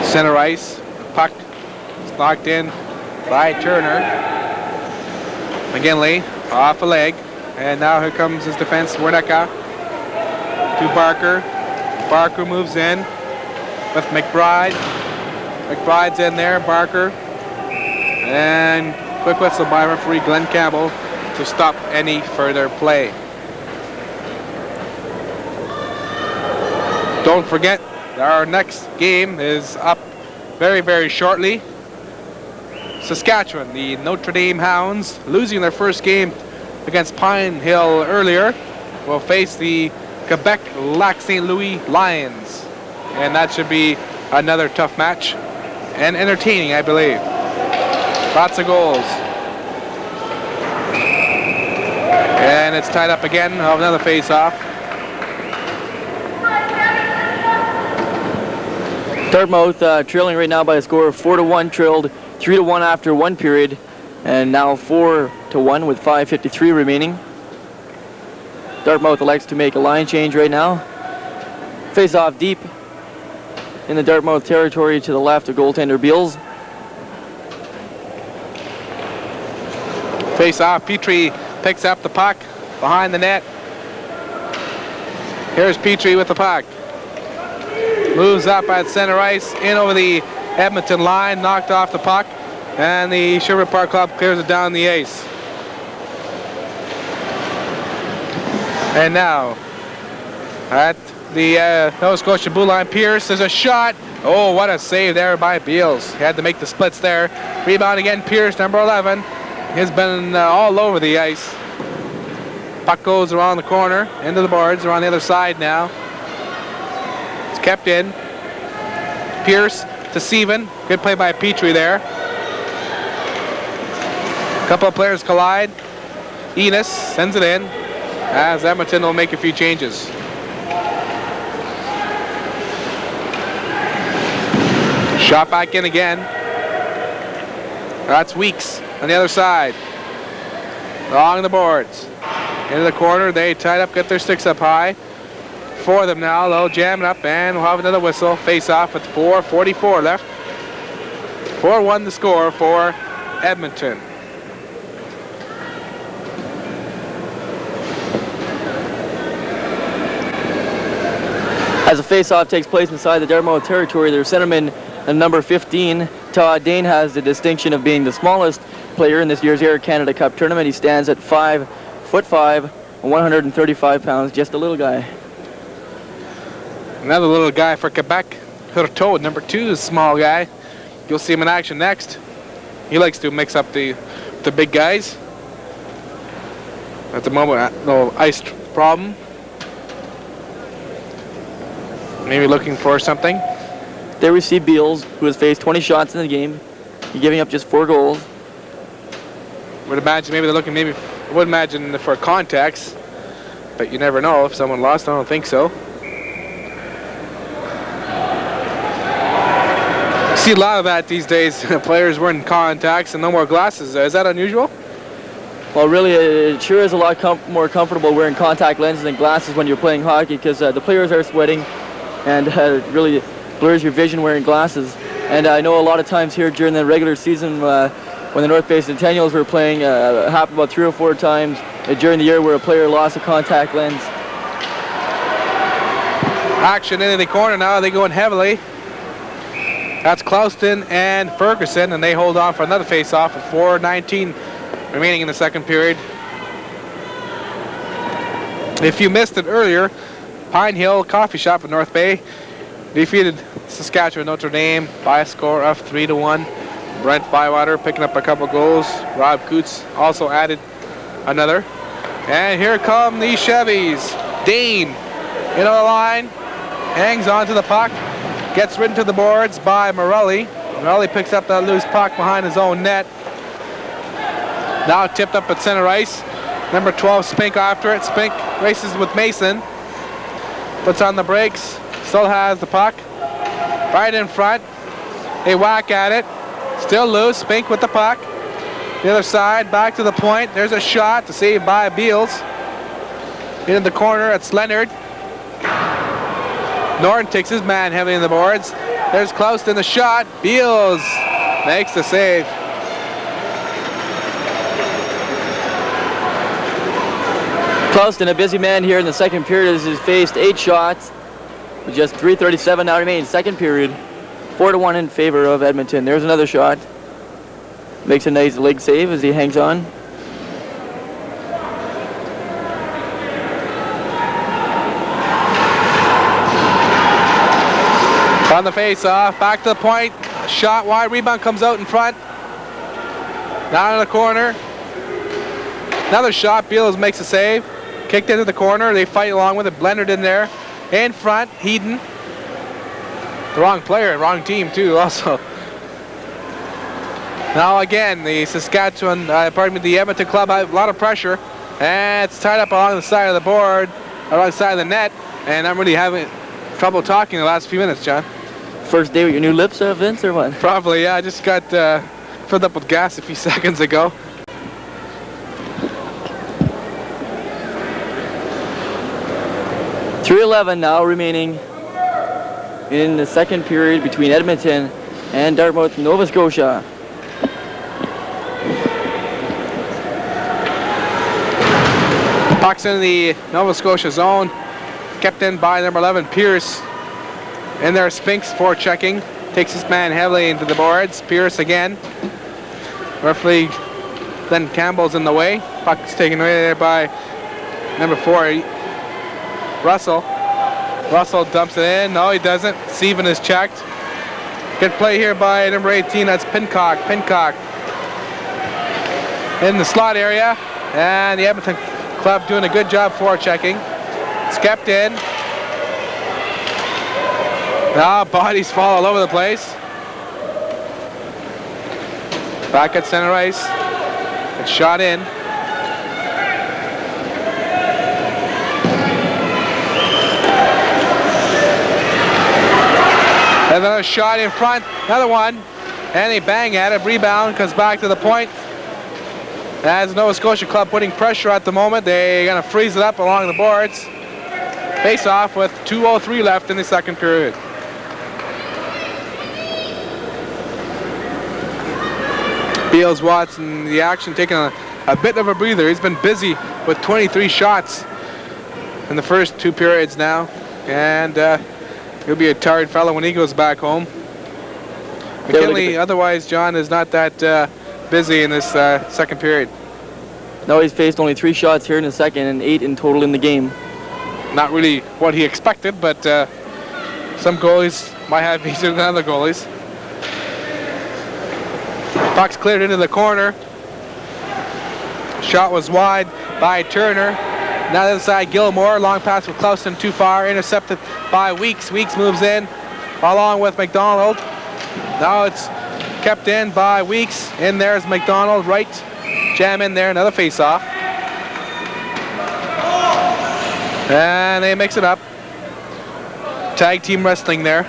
Center ice, puck is knocked in by Turner. McGinley off a leg, and now here comes his defense, Werneka to Barker. Barker moves in with McBride. McBride's in there, Barker. And quick whistle by referee Glenn Campbell to stop any further play. Don't forget, our next game is up very, very shortly. Saskatchewan, the Notre Dame Hounds, losing their first game against Pine Hill earlier, will face the Quebec Lac St. Louis Lions. And that should be another tough match and entertaining, I believe. Lots of goals. And it's tied up again. I'll have another face-off. Dartmouth trailing right now by a score of 4-1, trailed 3-1 after one period, and now 4-1 with 5:53 remaining. Dartmouth elects to make a line change right now. Face-off deep in the Dartmouth territory to the left of goaltender Beals. Face off, Petrie picks up the puck behind the net. Here's Petrie with the puck. Moves up at center ice, in over the Edmonton line, knocked off the puck, and the Sherwood Park Club clears it down the ice. And now, at the Nova Scotia blue line, Pierce, there's a shot. Oh, what a save there by Beals. He had to make the splits there. Rebound again, Pierce, number 11. He's been all over the ice. Puck goes around the corner, into the boards. They're on the other side now. It's kept in. Pierce to Seaven. Good play by Petrie there. A couple of players collide. Enos sends it in, as Edmonton will make a few changes. Shot back in again. That's Weeks on the other side. Along the boards. Into the corner, they tied up, get their sticks up high. Four of them now, they'll jam it up, and we'll have another whistle. Face off with 4:44 left. 4-1 the score for Edmonton. As the face-off takes place inside the Dartmouth territory, their centerman, number 15, Todd Dane, has the distinction of being the smallest player in this year's Air Canada Cup tournament. He stands at 5'5", 135 pounds, just a little guy. Another little guy for Quebec. Hurtaud, number 2, is a small guy. You'll see him in action next. He likes to mix up the big guys. At the moment, no ice problem. Maybe looking for something. There we see Beals, who has faced 20 shots in the game. He's giving up just 4 goals. Would imagine maybe they're looking, I would imagine for contacts, but you never know if someone lost. I don't think so. See a lot of that these days. Players wearing contacts and no more glasses. Is that unusual? Well, really, it sure is a lot more comfortable wearing contact lenses and glasses when you're playing hockey, because the players are sweating, and it really blurs your vision wearing glasses. And I know a lot of times here during the regular season, when the North Bay Centennials were playing, it happened about 3 or 4 times during the year where a player lost a contact lens. Action into the corner now. They go in heavily. That's Clouston and Ferguson, and they hold on for another face-off with 4:19 remaining in the second period. If you missed it earlier, Pine Hill Coffee Shop in North Bay defeated Saskatchewan Notre Dame by a score of 3-1. Brent Bywater picking up a couple goals. Rob Coots also added another. And here come the Chevys. Dane into the line, hangs onto the puck, Gets ridden to the boards by Morelli. Morelli picks up that loose puck behind his own net. Now tipped up at center ice. Number 12, Spink after it. Spink races with Mason. Puts on the brakes. Still has the puck. Right in front. They whack at it. Still loose. Spink with the puck. The other side, back to the point. There's a shot to save by Beals. In the corner, it's Leonard. Norton takes his man heavily in the boards. There's Klaus in the shot. Beals makes the save. Klauston, a busy man here in the second period, as he's faced 8 shots with just 3:37 now remain. Second period, 4-1 in favor of Edmonton. There's another shot. Makes a nice leg save as he hangs on. On the face-off, back to the point. Shot wide, rebound comes out in front. Down in the corner. Another shot, Beals makes a save. Kicked into the corner, they fight along with it. Leonard in there. In front, Heaton. The wrong player, wrong team too also. Now again, the the Edmonton club have a lot of pressure. And it's tied up along the side of the board, along the side of the net. And I'm really having trouble talking the last few minutes, John. First day with your new lips, Vince, or what? Probably, yeah. I just got filled up with gas a few seconds ago. .311 now remaining in the second period between Edmonton and Dartmouth, Nova Scotia. Puck's in the Nova Scotia zone. Kept in by number 11, Pierce. In there, Spinks for checking. Takes his man heavily into the boards. Pierce again. Roughly, Glenn Campbell's in the way. Puck's taken away there by number 4, Russell. Russell dumps it in. No, he doesn't. Steven is checked. Good play here by number 18. That's Pincock. Pincock in the slot area. And the Edmonton club doing a good job for checking. It's kept in. Now bodies fall all over the place. Back at center ice. It's shot in. Another shot in front. Another one. And they bang at it. Rebound comes back to the point. As Nova Scotia club putting pressure at the moment, they're going to freeze it up along the boards. Face off with 2:03 left in the second period. Beals Watson, the action, taking a bit of a breather. He's been busy with 23 shots in the first 2 periods now. And he'll be a tired fellow when he goes back home. McKinley, otherwise, John, is not that busy in this second period. No, he's faced only 3 shots here in the second and 8 in total in the game. Not really what he expected, but some goalies might have easier than other goalies. Puck's cleared into the corner. Shot was wide by Turner. Now the other side, Gilmore. Long pass with Klauston too far. Intercepted by Weeks. Weeks moves in along with McDonald. Now it's kept in by Weeks. In there is McDonald. Right jam in there. Another face-off. And they mix it up. Tag team wrestling there.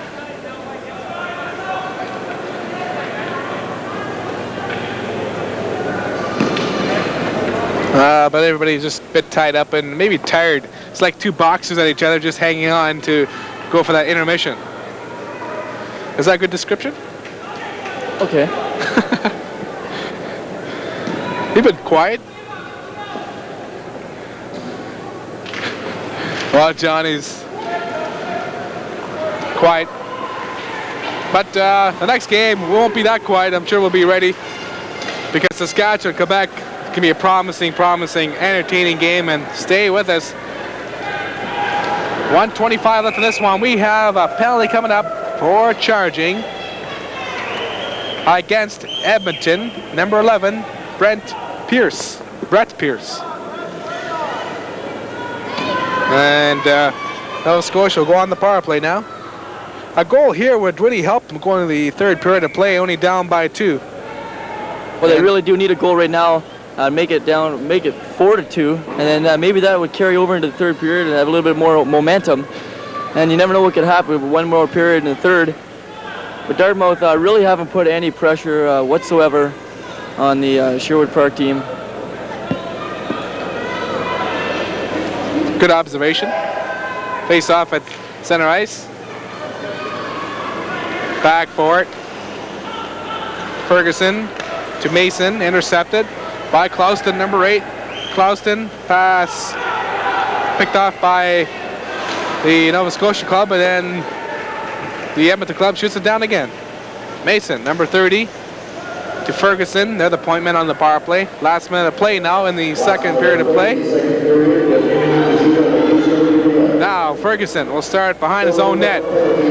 But everybody's just a bit tied up and maybe tired. It's like 2 boxers at each other just hanging on to go for that intermission. Is that a good description? Okay. You've been quiet. Well, Johnny's quiet. But the next game won't be that quiet. I'm sure we'll be ready because Saskatchewan, Quebec can be a promising, entertaining game, and stay with us. 1:25 left in this one. We have a penalty coming up for charging against Edmonton. Number 11, Brett Pierce. And Nova Scotia will go on the power play now. A goal here would really help them going to the third period of play, only down by 2. Well, they really do need a goal right now. Make it 4-2, and then maybe that would carry over into the third period and have a little bit more momentum. And you never know what could happen with one more period in the third. But Dartmouth really haven't put any pressure whatsoever on the Sherwood Park team. Good observation. Face off at center ice. Back for it. Ferguson to Mason, intercepted by Clouston, number 8. Clouston, pass picked off by the Nova Scotia club, and then the Edmonton club shoots it down again. Mason, number 30, to Ferguson. They're the point men on the power play. Last minute of play now in the second period of play. Now Ferguson will start behind his own net.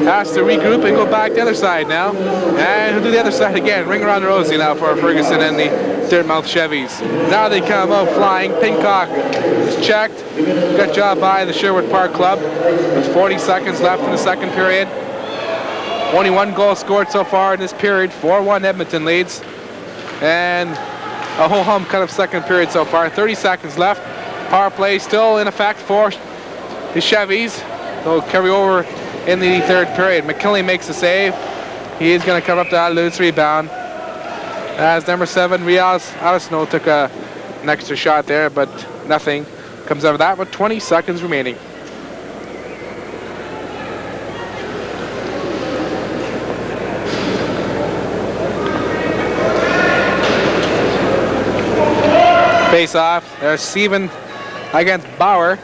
Has to regroup and go back the other side now. And he'll do the other side again. Ring around the rosy now for Ferguson and the Dartmouth Chevys. Now they come out flying. Pincock is checked. Good job by the Sherwood Park club. With 40 seconds left in the second period. Only 1 goal scored so far in this period. 4-1 Edmonton leads. And a ho-hum kind of second period so far. 30 seconds left. Power play still in effect for the Chevys. They'll carry over in the third period. McKinley makes a save. He is going to cover up that loose rebound. As number 7, Rios Arsenault took an extra shot there, but nothing comes out of that with 20 seconds remaining. Face off. There's Steven against Bauer.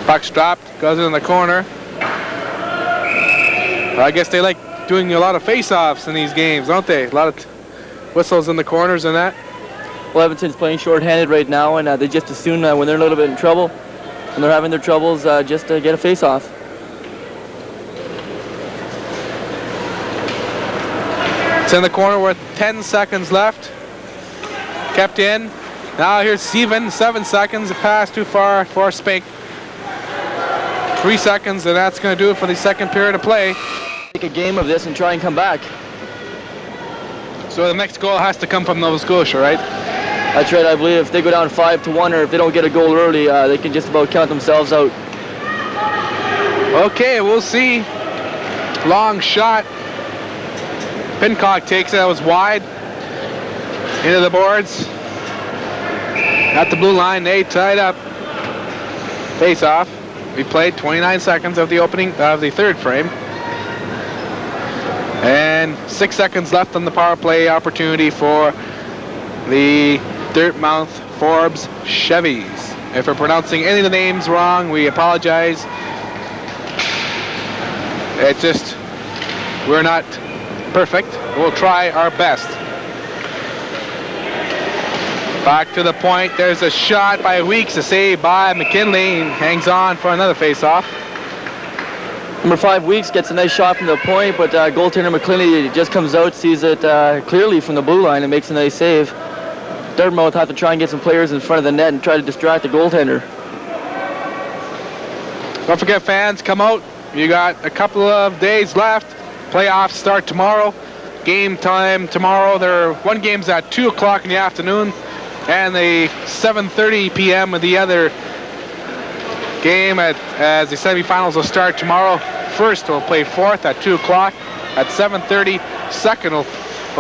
Puck's dropped, goes in the corner. I guess they like doing a lot of face-offs in these games, don't they? A lot of whistles in the corners and that. Well, Edmonton's playing short-handed right now, and they just as soon, when they're a little bit in trouble, when they're having their troubles, just to get a face-off. It's in the corner with 10 seconds left. Kept in. Now here's Steven, 7 seconds. A pass too far for Spink. 3 seconds, and that's going to do it for the second period of play. Take a game of this and try and come back. So the next goal has to come from Nova Scotia, right? That's right. I believe if they go down 5-1, or if they don't get a goal early, they can just about count themselves out. Okay, we'll see. Long shot. Pincock takes it. That was wide. Into the boards. At the blue line, they tied up. Face off. We played 29 seconds of the opening of the third frame. And 6 seconds left on the power play opportunity for the Dartmouth Forbes Chevys. If we're pronouncing any of the names wrong, we apologize. We're not perfect. We'll try our best. Back to the point. There's a shot by Weeks, a save by McKinley. Hangs on for another face-off. Number 5, Weeks, gets a nice shot from the point, but goaltender McKinley just comes out, sees it clearly from the blue line, and makes a nice save. Dartmouth have to try and get some players in front of the net and try to distract the goaltender. Don't forget, fans, come out. You got a couple of days left. Playoffs start tomorrow. Game time tomorrow. One game's at 2 o'clock in the afternoon, and the 7:30 p.m. of the other game as the semifinals will start tomorrow. First will play fourth at 2 o'clock at 7:30. Second will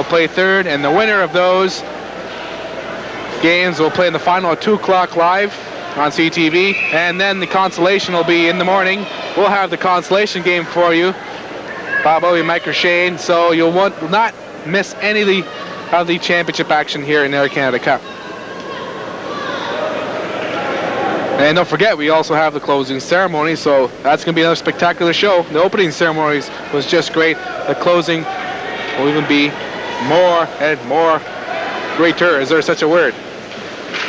play third, and the winner of those games will play in the final at 2 o'clock live on CTV, and then the consolation will be in the morning. We'll have the consolation game for you. Bob Owie, Mike Shane, so you'll not miss any of the championship action here in the Air Canada Cup. And don't forget, we also have the closing ceremony, so that's going to be another spectacular show. The opening ceremonies was just great. The closing will even be more and more greater. Is there such a word?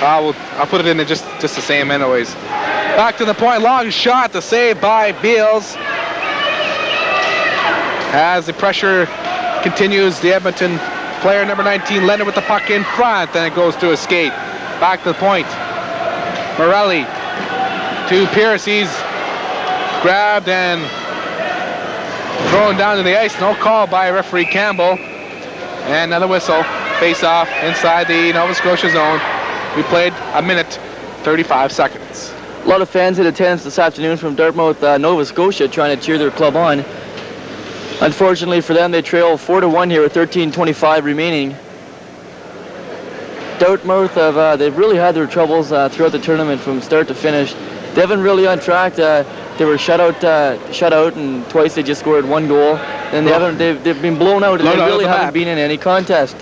I'll put it in just the same anyways. Back to the point, long shot, the save by Beals. As the pressure continues, the Edmonton player, number 19, Leonard with the puck in front, and it goes to a skate. Back to the point. Morelli to Pierce. He's grabbed and thrown down to the ice. No call by referee Campbell. And another whistle. Face off inside the Nova Scotia zone. We played a minute, 35 seconds. A lot of fans in attendance this afternoon from Dartmouth, Nova Scotia, trying to cheer their club on. Unfortunately for them, they trail 4-1 here with 13:25 remaining. Dartmouth they've really had their troubles throughout the tournament from start to finish. They haven't really on track. They were shut out, and twice they just scored 1 goal. And they've been blown out, and they really haven't been in any contest.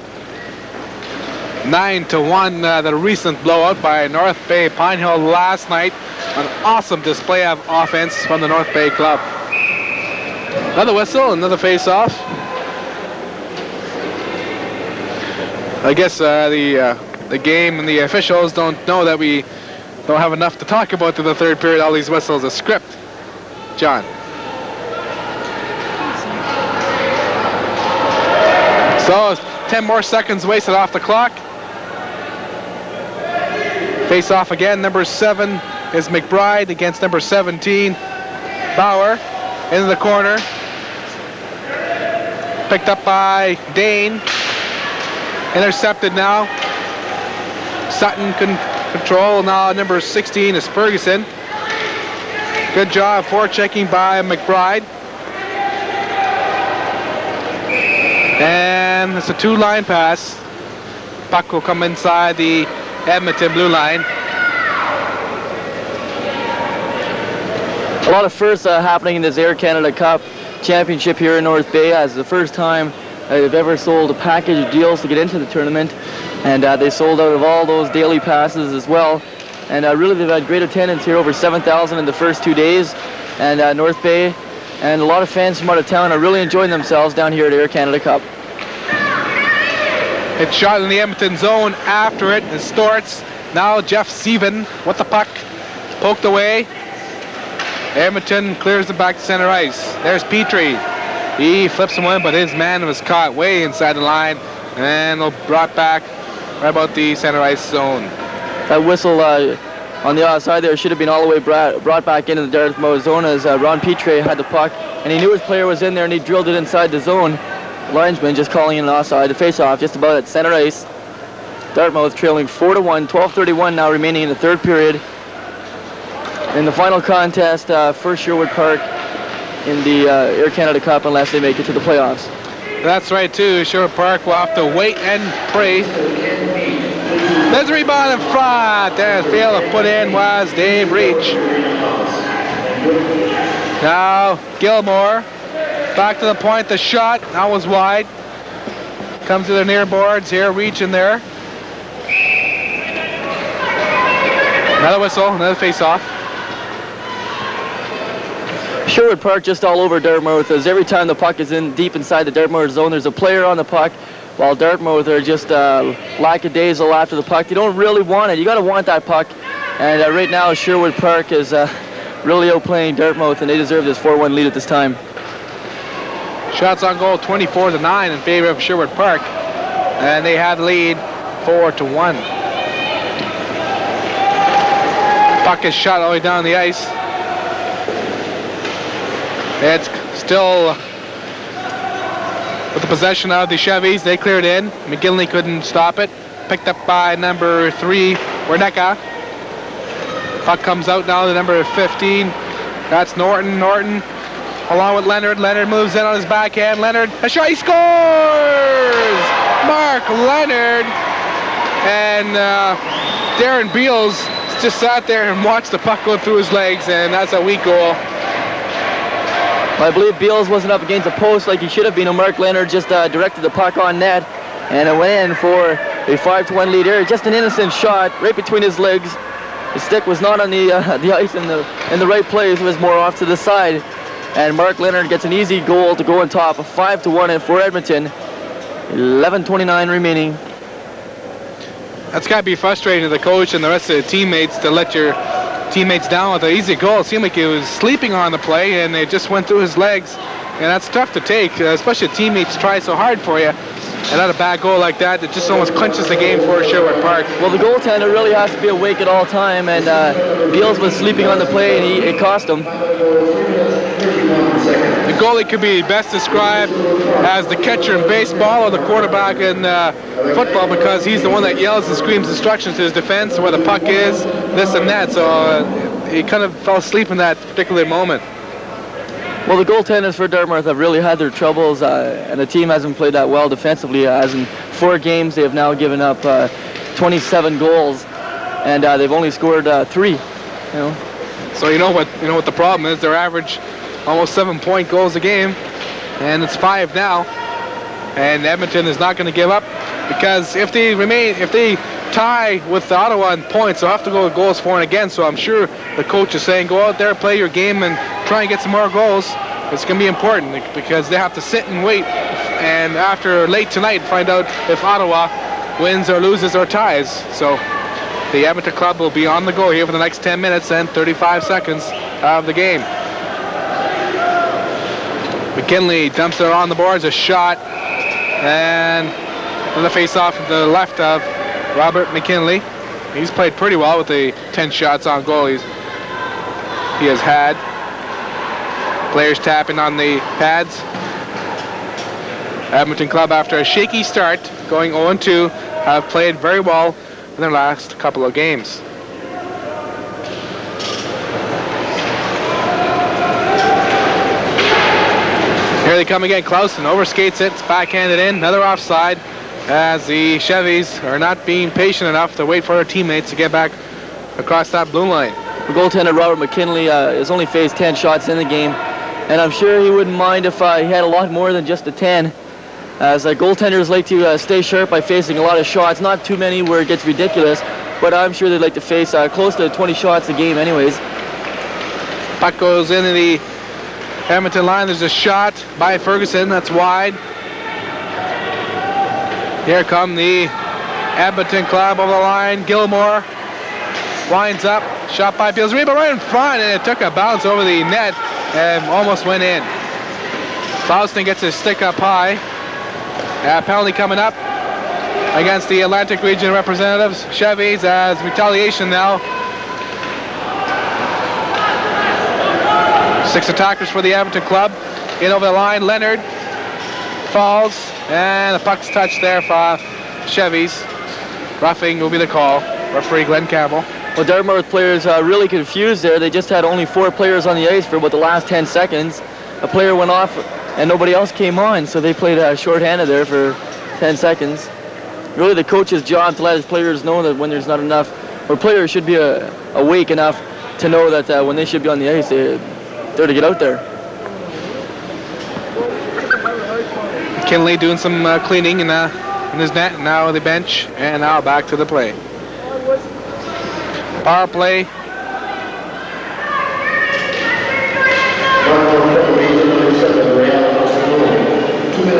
9-1, the recent blowout by North Bay Pine Hill last night. An awesome display of offense from the North Bay club. Another whistle, another face-off. I guess the game and the officials don't know that we don't have enough to talk about to the third period. All these whistles, a script. John. So 10 more seconds wasted off the clock. Face off again. Number 7 is McBride against number 17, Bauer, into the corner. Picked up by Dane. Intercepted now. Sutton couldn't control. Now number 16 is Ferguson. Good job forechecking by McBride. And it's a 2-line pass. Puck will come inside the Edmonton blue line. A lot of firsts happening in this Air Canada Cup championship here in North Bay, as the first time they've ever sold a package of deals to get into the tournament, and they sold out of all those daily passes as well. And really they've had great attendance here, over 7,000 in the first 2 days, and North Bay and a lot of fans from out of town are really enjoying themselves down here at Air Canada Cup. It's shot in the Edmonton zone. After it is Storts. Now Jeff Seaven with the puck. Poked away. Edmonton clears it back to center ice. There's Petrie. He flips him in, but his man was caught way inside the line and brought back right about the center ice zone. That whistle on the outside there should have been all the way brought back into the Dartmouth zone, as Ron Petrie had the puck and he knew his player was in there and he drilled it inside the zone. Linesman just calling in an offside. The face-off just about at center ice. Dartmouth trailing 4-1, 12:31 now remaining in the third period. In the final contest for Sherwood Park in the Air Canada Cup, unless they make it to the playoffs. That's right too. Sherwood Park will have to wait and pray. There's a rebound in front. There, failed to put in was Dave Reach. Now Gilmore back to the point. The shot that was wide. Comes to the near boards here. Reach in there. Another whistle. Another face-off. Sherwood Park just all over Dartmouth, as every time the puck is in deep inside the Dartmouth zone, there's a player on the puck, while Dartmouth are just lackadaisical after the puck. You don't really want it. You got to want that puck. And right now, Sherwood Park is really outplaying Dartmouth, and they deserve this 4-1 lead at this time. Shots on goal 24-9 in favor of Sherwood Park, and they had the lead 4-1. Puck is shot all the way down the ice. It's still with the possession of the Chevys. They cleared in. McGinley couldn't stop it. Picked up by number 3, Werneka. Puck comes out now to number 15. That's Norton. Norton along with Leonard. Leonard moves in on his backhand. Leonard, a shot, he scores! Mark Leonard. And Darren Beals just sat there and watched the puck go through his legs, and that's a weak goal. I believe Beals wasn't up against the post like he should have been. Mark Leonard just directed the puck on net, and it went in for a 5-1 lead here. Just an innocent shot right between his legs. The stick was not on the ice in the right place. It was more off to the side. And Mark Leonard gets an easy goal to go on top, a 5-1 for Edmonton. 11:29 remaining. That's got to be frustrating to the coach and the rest of the teammates to let your teammates down with an easy goal. It seemed like he was sleeping on the play and it just went through his legs. and that's tough to take, especially if teammates try so hard for you. And not a bad goal like that, it just almost clinches the game for Sherwood Park. Well, the goaltender really has to be awake at all time, and Beals was sleeping on the play, and it cost him. The goalie could be best described as the catcher in baseball or the quarterback in football, because he's the one that yells and screams instructions to his defense where the puck is, this and that. So he kind of fell asleep in that particular moment. Well, the goaltenders for Dartmouth have really had their troubles, and the team hasn't played that well defensively. As in 4 games, they have now given up 27 goals, and they've only scored 3. You know. So you know what the problem is. They're average almost 7-point goals a game, and it's 5 now. And Edmonton is not going to give up, because if they tie with Ottawa in points, they'll have to go with goals for and against. So I'm sure the coach is saying, go out there, play your game, and try and get some more goals. It's going to be important, because they have to sit and wait, and after late tonight, find out if Ottawa wins or loses or ties. So the Edmonton club will be on the go here for the next 10 minutes and 35 seconds of the game. McKinley dumps it on the boards, a shot, and the face-off to the left of Robert McKinley. He's played pretty well with the 10 shots on goal he has had. Players tapping on the pads. Edmonton club, after a shaky start, going 0-2, have played very well in their last couple of games. Here they come again. Clausen overskates it, it's backhanded in, another offside, as the Chevys are not being patient enough to wait for their teammates to get back across that blue line. The goaltender Robert McKinley has only faced 10 shots in the game, and I'm sure he wouldn't mind if he had a lot more than just a 10, as goaltenders like to stay sharp by facing a lot of shots, not too many where it gets ridiculous, but I'm sure they'd like to face close to 20 shots a game anyways. Puck goes into the Edmonton line. There's a shot by Ferguson, that's wide. Here come the Edmonton club over the line. Gilmore winds up, shot by Beals, rebound right in front, and it took a bounce over the net and almost went in. Faustin gets his stick up high. Penalty coming up against the Atlantic Region representatives, Chevys, as retaliation now. 6 attackers for the Edmonton club. In over the line, Leonard falls, and the puck's touched there for Chevys. Roughing will be the call. Referee Glenn Campbell. Well, Dartmouth players are really confused there. They just had only 4 players on the ice for about the last 10 seconds. A player went off and nobody else came on, so they played short-handed there for 10 seconds. Really the coach's job to let his players know that when there's not enough, or players should be awake enough to know that when they should be on the ice, they're to get out there. McKinley doing some cleaning in his net, now the bench, and now back to the play. Power play.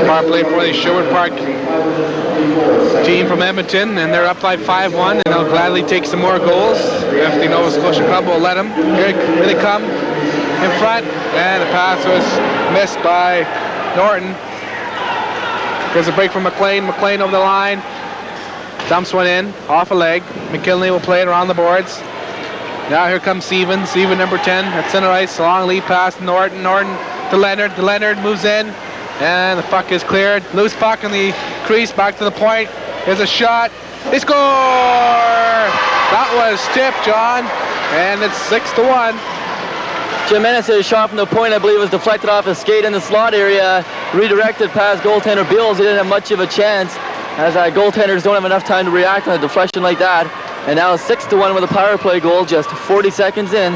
Power play for the Sherwood Park team from Edmonton, and they're up by 5-1, and they'll gladly take some more goals if the Nova Scotia club will let them. Here they come in front, and the pass was missed by Norton. There's a break from McLean. McLean over the line. Dumps one in, off a leg. McKinley will play it around the boards. Now here comes Steven. Steven, number 10, at center ice. A long lead pass to Norton. Norton to Leonard. Leonard moves in, and the puck is cleared. Loose puck in the crease, back to the point. Here's a shot. They score! That was tipped, John, and it's 6-1. Jim Ennis' shot from the point, I believe, was deflected off a skate in the slot area, redirected past goaltender Beals. He didn't have much of a chance, as goaltenders don't have enough time to react on a deflection like that. And now 6-1 with a power play goal, just 40 seconds in.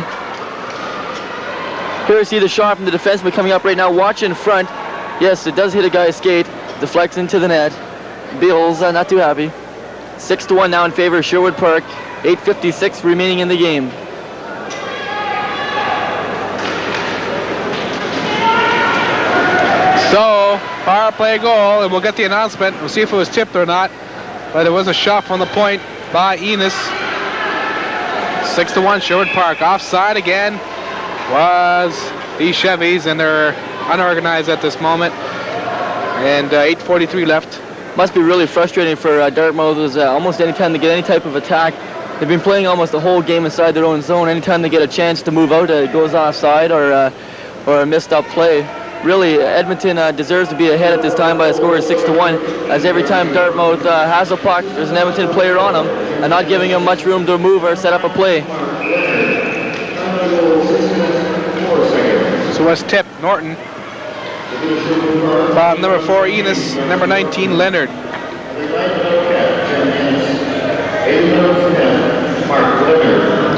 Here we see the shot from the defenseman coming up right now. Watch in front. Yes, it does hit a guy's skate, deflects into the net. Beals not too happy. 6-1 now in favor of Sherwood Park. 8:56 remaining in the game. So, power play goal, and we'll get the announcement. We'll see if it was tipped or not. But it was a shot from the point by Enos. 6-1 Sherwood Park. Offside again was the Chevys, and they're unorganized at this moment. And 8:43 left. Must be really frustrating for Dartmouth. Is almost anytime they get any type of attack, they've been playing almost the whole game inside their own zone. Anytime they get a chance to move out, it goes offside or a missed up play. Really, Edmonton deserves to be ahead at this time by a score of 6-1, as every time Dartmouth has a puck, there's an Edmonton player on them, and not giving them much room to move or set up a play. So was tipped Norton. Number 4 Enos, number 19 Leonard.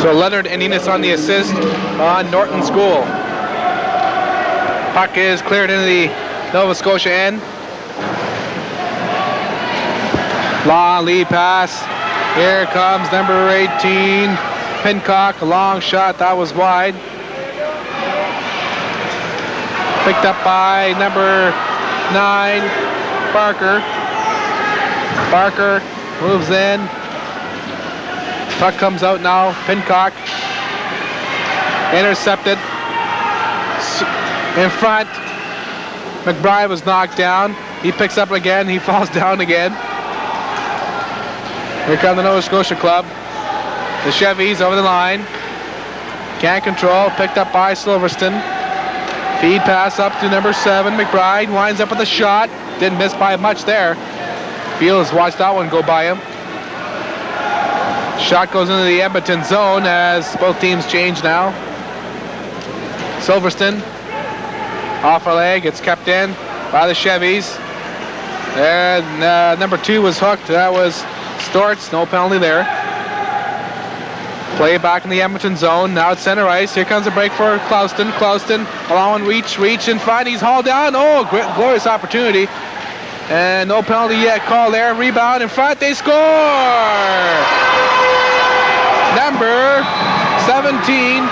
So Leonard and Enos on the assist on Norton's goal. Puck is cleared into the Nova Scotia end. Long lead pass. Here comes number 18 Pincock. A long shot, that was wide. Picked up by number 9 Barker. Barker moves in. Puck comes out now. Pincock intercepted. In front, McBride was knocked down. He picks up again. He falls down again. Here comes the Nova Scotia club. The Chevys over the line. Can't control. Picked up by Silverstone. Feed pass up to number 7. McBride winds up with a shot. Didn't miss by much there. Fields watched that one go by him. Shot goes into the Edmonton zone as both teams change now. Silverstone off a leg. It's kept in by the Chevys. And number 2 was hooked. That was Storts. No penalty there. Play back in the Edmonton zone. Now it's center ice. Here comes a break for Clouston. Clouston allowing reach in front. He's hauled down. Oh, glorious opportunity. And no penalty yet called there. Rebound in front. They score! Number 17,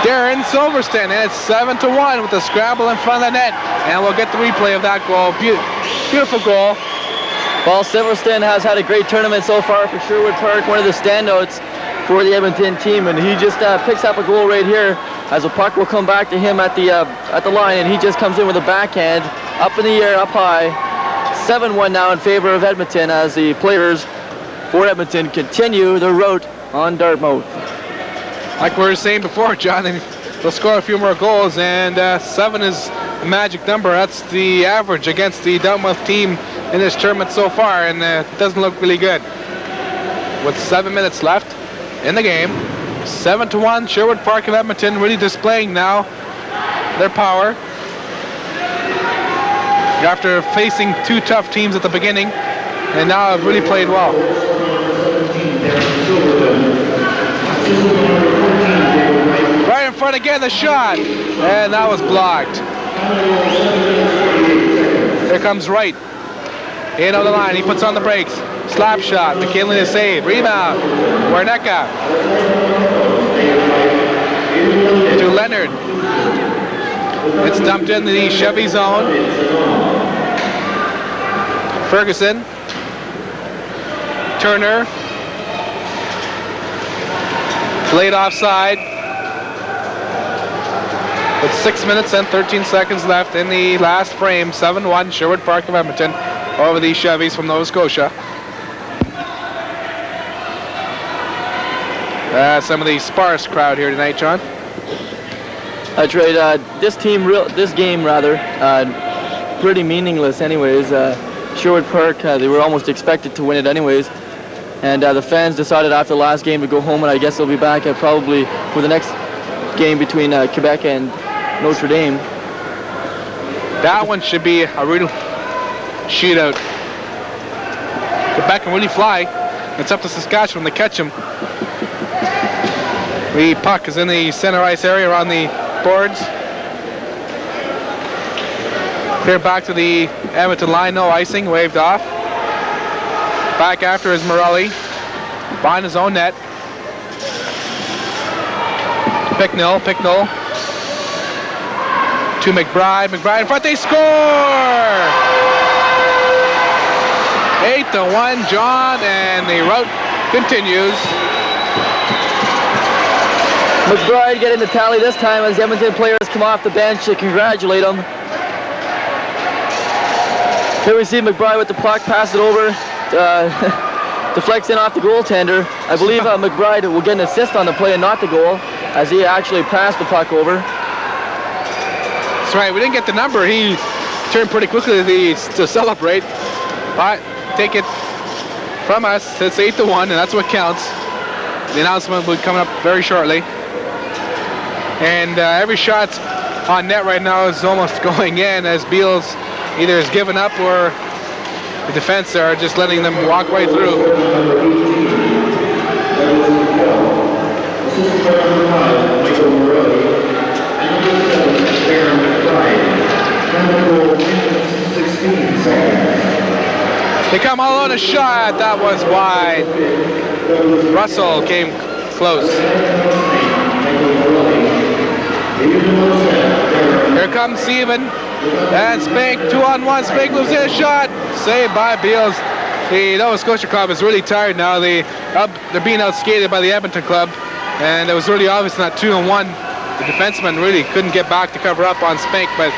Darren Silverstone. And it's 7-1 with a scramble in front of the net. And we'll get the replay of that goal. Beautiful goal. Well, Silverstone has had a great tournament so far for Sherwood Park. One of the standouts for the Edmonton team, and he just picks up a goal right here as the puck will come back to him at the line, and he just comes in with a backhand up in the air, up high. 7-1 now in favor of Edmonton as the players for Edmonton continue their route on Dartmouth. Like we were saying before, John, they'll score a few more goals, and 7 is the magic number. That's the average against the Dartmouth team in this tournament so far, and it doesn't look really good. With 7 minutes left in the game, 7-1, Sherwood Park of Edmonton really displaying now their power. After facing 2 tough teams at the beginning, and now have really played well. Right in front again, the shot, and that was blocked. Here comes Wright. In on the line, he puts on the brakes. Slap shot, McKinley to save. Rebound, Warnecka. To Leonard. It's dumped in the Chevy zone. Ferguson. Turner. Played offside. With 6 minutes and 13 seconds left in the last frame. 7-1, Sherwood Park of Edmonton over the Chevys from Nova Scotia. Some of the sparse crowd here tonight, John. That's right. This game, pretty meaningless anyways. Sherwood Park, they were almost expected to win it anyways. And the fans decided after the last game to go home, and I guess they'll be back probably for the next game between Quebec and Notre Dame. That one should be a real shootout. Quebec can really fly. It's up to Saskatchewan to catch them. The puck is in the center ice area around the boards. Here back to the Edmonton line, no icing, waved off. Back after is Morelli, behind his own net. Picknell to McBride in front, they score! 8-1, John, and the route continues. McBride getting the tally this time as the Edmonton players come off the bench to congratulate him. Here we see McBride with the puck, pass it over, deflects in off the goaltender. I believe McBride will get an assist on the play and not the goal, as he actually passed the puck over. That's right, we didn't get the number. He turned pretty quickly to celebrate. But take it from us, it's 8-1, and that's what counts. The announcement will be coming up very shortly. And every shot on net right now is almost going in, as Beals either has given up or the defense are just letting them walk right through. They come all on a shot. That was wide. Russell came close. Here comes Steven. And Spink, 2-on-1. Spink moves in a shot. Saved by Beals. The Nova Scotia club is really tired now. They're being outskated by the Edmonton club. And it was really obvious in that 2-on-1. The defenseman really couldn't get back to cover up on Spink, but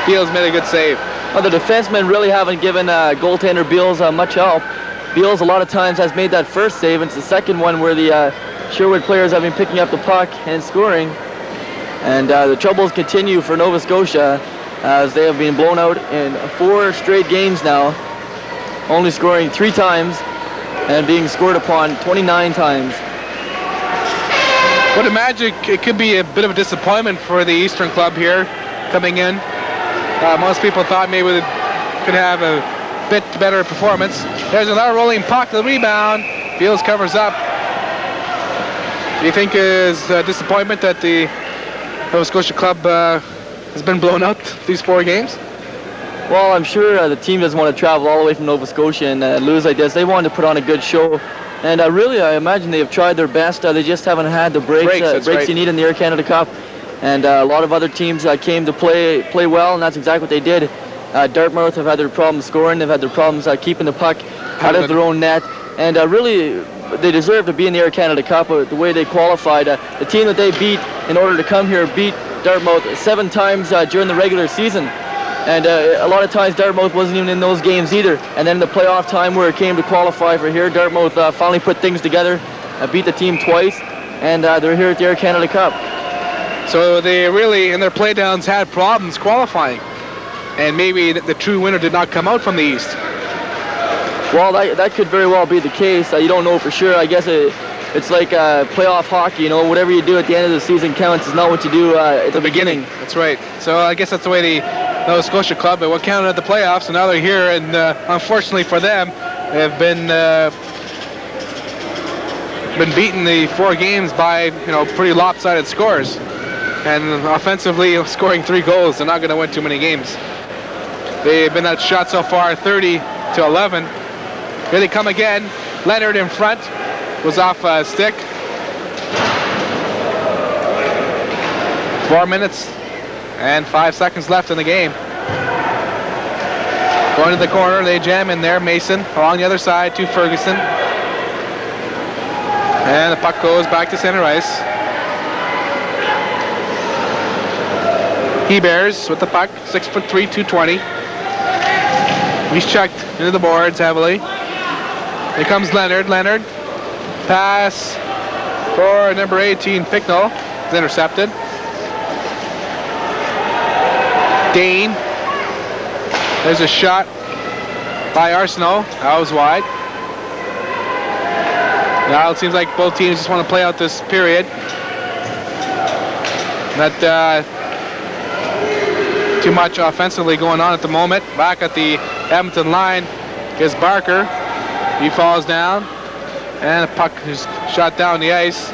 Beals made a good save. Well, the defensemen really haven't given goaltender Beals much help. Beals a lot of times has made that first save, and it's the second one where the Sherwood players have been picking up the puck and scoring. And the troubles continue for Nova Scotia, as they have been blown out in 4 straight games now, only scoring 3 times and being scored upon 29 times. What a magic. It could be a bit of a disappointment for the Eastern club here coming in. Most people thought maybe they could have a bit better performance. There's another rolling puck, the rebound. Beals covers up. Do you think is a disappointment that the Nova Scotia club has been blown out these 4 games? Well, I'm sure the team doesn't want to travel all the way from Nova Scotia and lose like this. They wanted to put on a good show. And really, I imagine they have tried their best. They just haven't had the breaks right. you need in the Air Canada Cup. And a lot of other teams came to play well, and that's exactly what they did. Dartmouth have had their problems scoring. They've had their problems keeping the puck out of their own net. And really, they deserve to be in the Air Canada Cup. The way they qualified, the team that they beat in order to come here beat Dartmouth 7 times during the regular season. And a lot of times Dartmouth wasn't even in those games either. And then the playoff time where it came to qualify for here, Dartmouth finally put things together, beat the team twice, and they're here at the Air Canada Cup. So they really, in their playdowns, had problems qualifying. And maybe the true winner did not come out from the East. Well, that could very well be the case. You don't know for sure. I guess it's like playoff hockey. You know, whatever you do at the end of the season counts. It's not what you do at the beginning. That's right. So I guess that's the way the Nova Scotia club, but what counted at the playoffs, and now they're here. And unfortunately for them, they've been beaten the 4 games by pretty lopsided scores. And offensively, scoring 3 goals, they're not going to win too many games. They've been outshot so far, 30-11. Here they come again. Leonard in front, was off a stick. 4 minutes and 5 seconds left in the game. Going to the corner, they jam in there. Mason along the other side to Ferguson. And the puck goes back to center ice. Hebears with the puck, 6'3", 220. He's checked into the boards heavily. Here comes Leonard. Leonard, pass for number 18, Picknell. Is intercepted. Dane. There's a shot by Arsenault. That was wide. Now it seems like both teams just want to play out this period. Not too much offensively going on at the moment. Back at the Edmonton line is Barker. He falls down, and the puck is shot down the ice.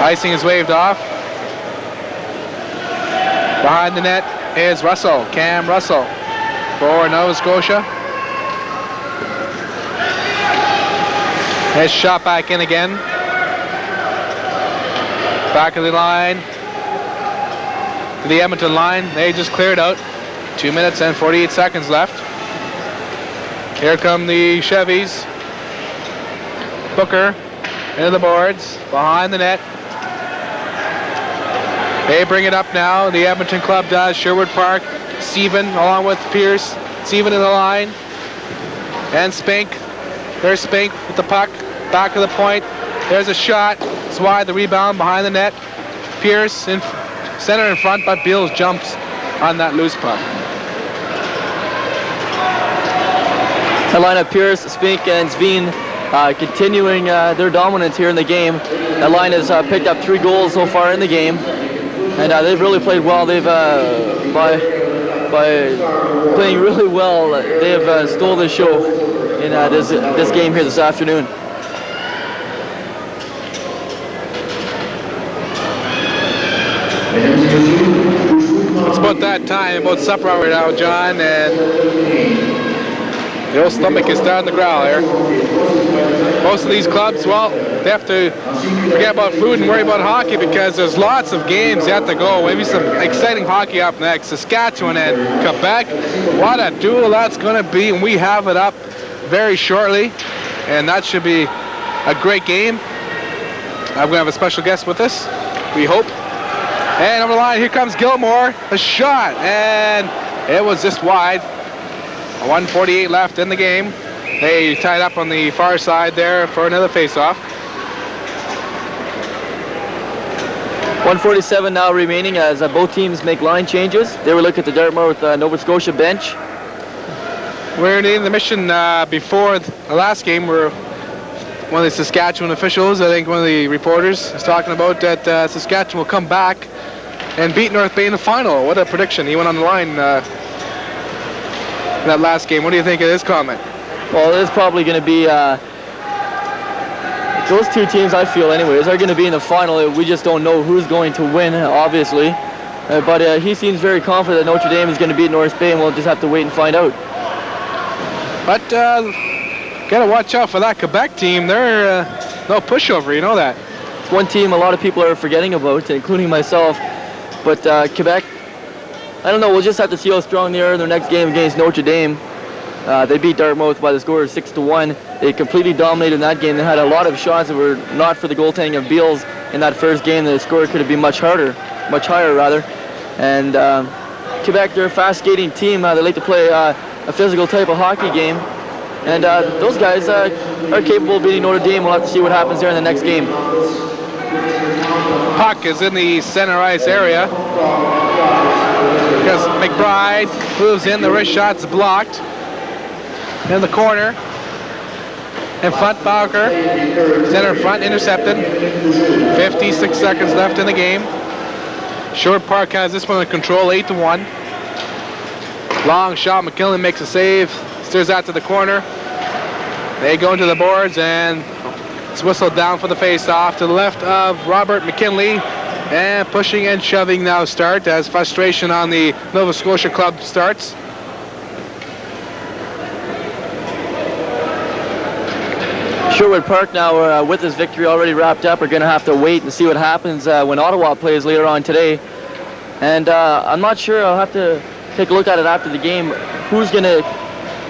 Icing is waved off. Behind the net is Russell, Cam Russell, for Nova Scotia. It's shot back in again. Back of the line to the Edmonton line. They just cleared out. 2 minutes and 48 seconds left. Here come the Chevys. Booker into the boards, behind the net. They bring it up now. The Edmonton club does. Sherwood Park Steven along with Pierce. Steven in the line. And Spink. There's Spink with the puck. Back of the point. There's a shot. It's wide. The rebound behind the net. Pierce in center in front, but Beals jumps on that loose puck. The lineup: Pierce, Spink, and Zveen continuing their dominance here in the game. That line has picked up 3 goals so far in the game, and they've really played well. They've by playing really well, they have stole the show in this game here this afternoon. It's about that time, about supper hour now, John, and the old stomach is starting to growl here. Most of these clubs, well, they have to forget about food and worry about hockey because there's lots of games yet to go. Maybe some exciting hockey up next. Saskatchewan and Quebec. What a duel that's going to be, and we have it up very shortly, and that should be a great game. I'm going to have a special guest with us, we hope. And over the line, here comes Gilmore. A shot, and it was just wide. 1:48 left in the game. They tied up on the far side there for another face-off. 1:47 now remaining as both teams make line changes. They will look at the Dartmouth Nova Scotia bench. We're in the intermission before the last game where one of the Saskatchewan officials, I think one of the reporters, is talking about that Saskatchewan will come back and beat North Bay in the final. What a prediction. He went on the line that last game. What do you think of his comment? Well, it's probably going to be those two teams, I feel anyways, are going to be in the final. We just don't know who's going to win, obviously. But he seems very confident that Notre Dame is going to beat North Bay, and we'll just have to wait and find out. But got to watch out for that Quebec team. They're no pushover, you know that. It's one team a lot of people are forgetting about, including myself. But Quebec, I don't know, we'll just have to see how strong they are in their next game against Notre Dame. They beat Dartmouth by the score of 6-1. They completely dominated in that game. They had a lot of shots that were not for the goaltending of Beals in that first game. The score could have been much higher rather. And Quebec, they're a fast skating team. They like to play a physical type of hockey game. And those guys are capable of beating Notre Dame. We'll have to see what happens there in the next game. Puck is in the center ice area. Because McBride moves in, the wrist shot's blocked. In the corner. In front, Bowker. Center front, intercepted. 56 seconds left in the game. Sherwood Park has this one in control, 8-1. Long shot, McKinley makes a save. Steers out to the corner. They go into the boards, and it's whistled down for the face-off to the left of Robert McKinley. And pushing and shoving now start as frustration on the Nova Scotia club starts. Sherwood Park now, with this victory already wrapped up, are going to have to wait and see what happens when Ottawa plays later on today. And I'm not sure. I'll have to take a look at it after the game. Who's going to...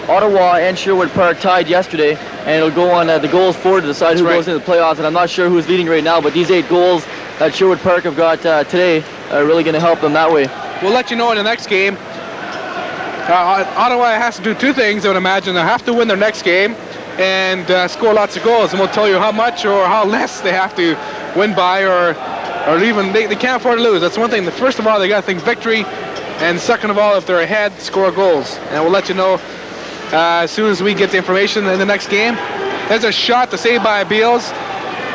Ottawa and Sherwood Park tied yesterday, and it'll go on the goals for to decide who goes into the playoffs. And I'm not sure who's leading right now, but these 8 goals that Sherwood Park have got today are really going to help them that way. We'll let you know in the next game. Ottawa has to do 2 things, I would imagine. They have to win their next game and score lots of goals, and we'll tell you how much or how less they have to win by, or even they can't afford to lose. That's one thing. First of all, they got to think victory, and second of all, if they're ahead, score goals. And we'll let you know as soon as we get the information in the next game. There's a shot to save by Beals.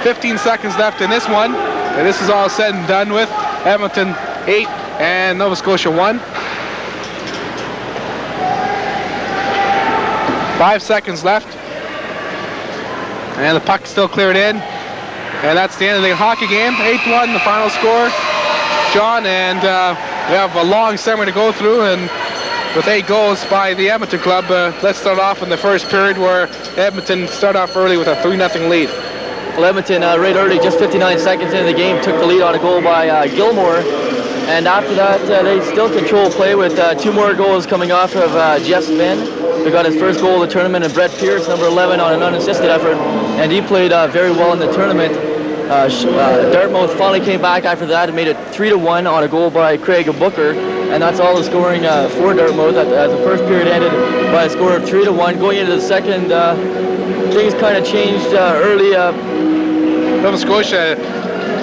15 seconds left in this one. And this is all said and done with. Edmonton 8 and Nova Scotia 1. 5 seconds left. And the puck still cleared in. And that's the end of the hockey game. 8-1, the final score, John. And we have a long summer to go through. And with 8 goals by the Edmonton club, let's start off in the first period where Edmonton start off early with a 3-0 lead. Well, Edmonton right early, just 59 seconds into the game, took the lead on a goal by Gilmore. And after that, they still control play with 2 more goals coming off of Jeff Sven, who got his first goal of the tournament, and Brett Pierce, number 11, on an unassisted effort. And he played very well in the tournament. Dartmouth finally came back after that and made it 3-1 on a goal by Craig Booker, and that's all the scoring for Dartmouth as the first period ended by a score of 3-1. Going into the second, things kind of changed early. Nova Scotia,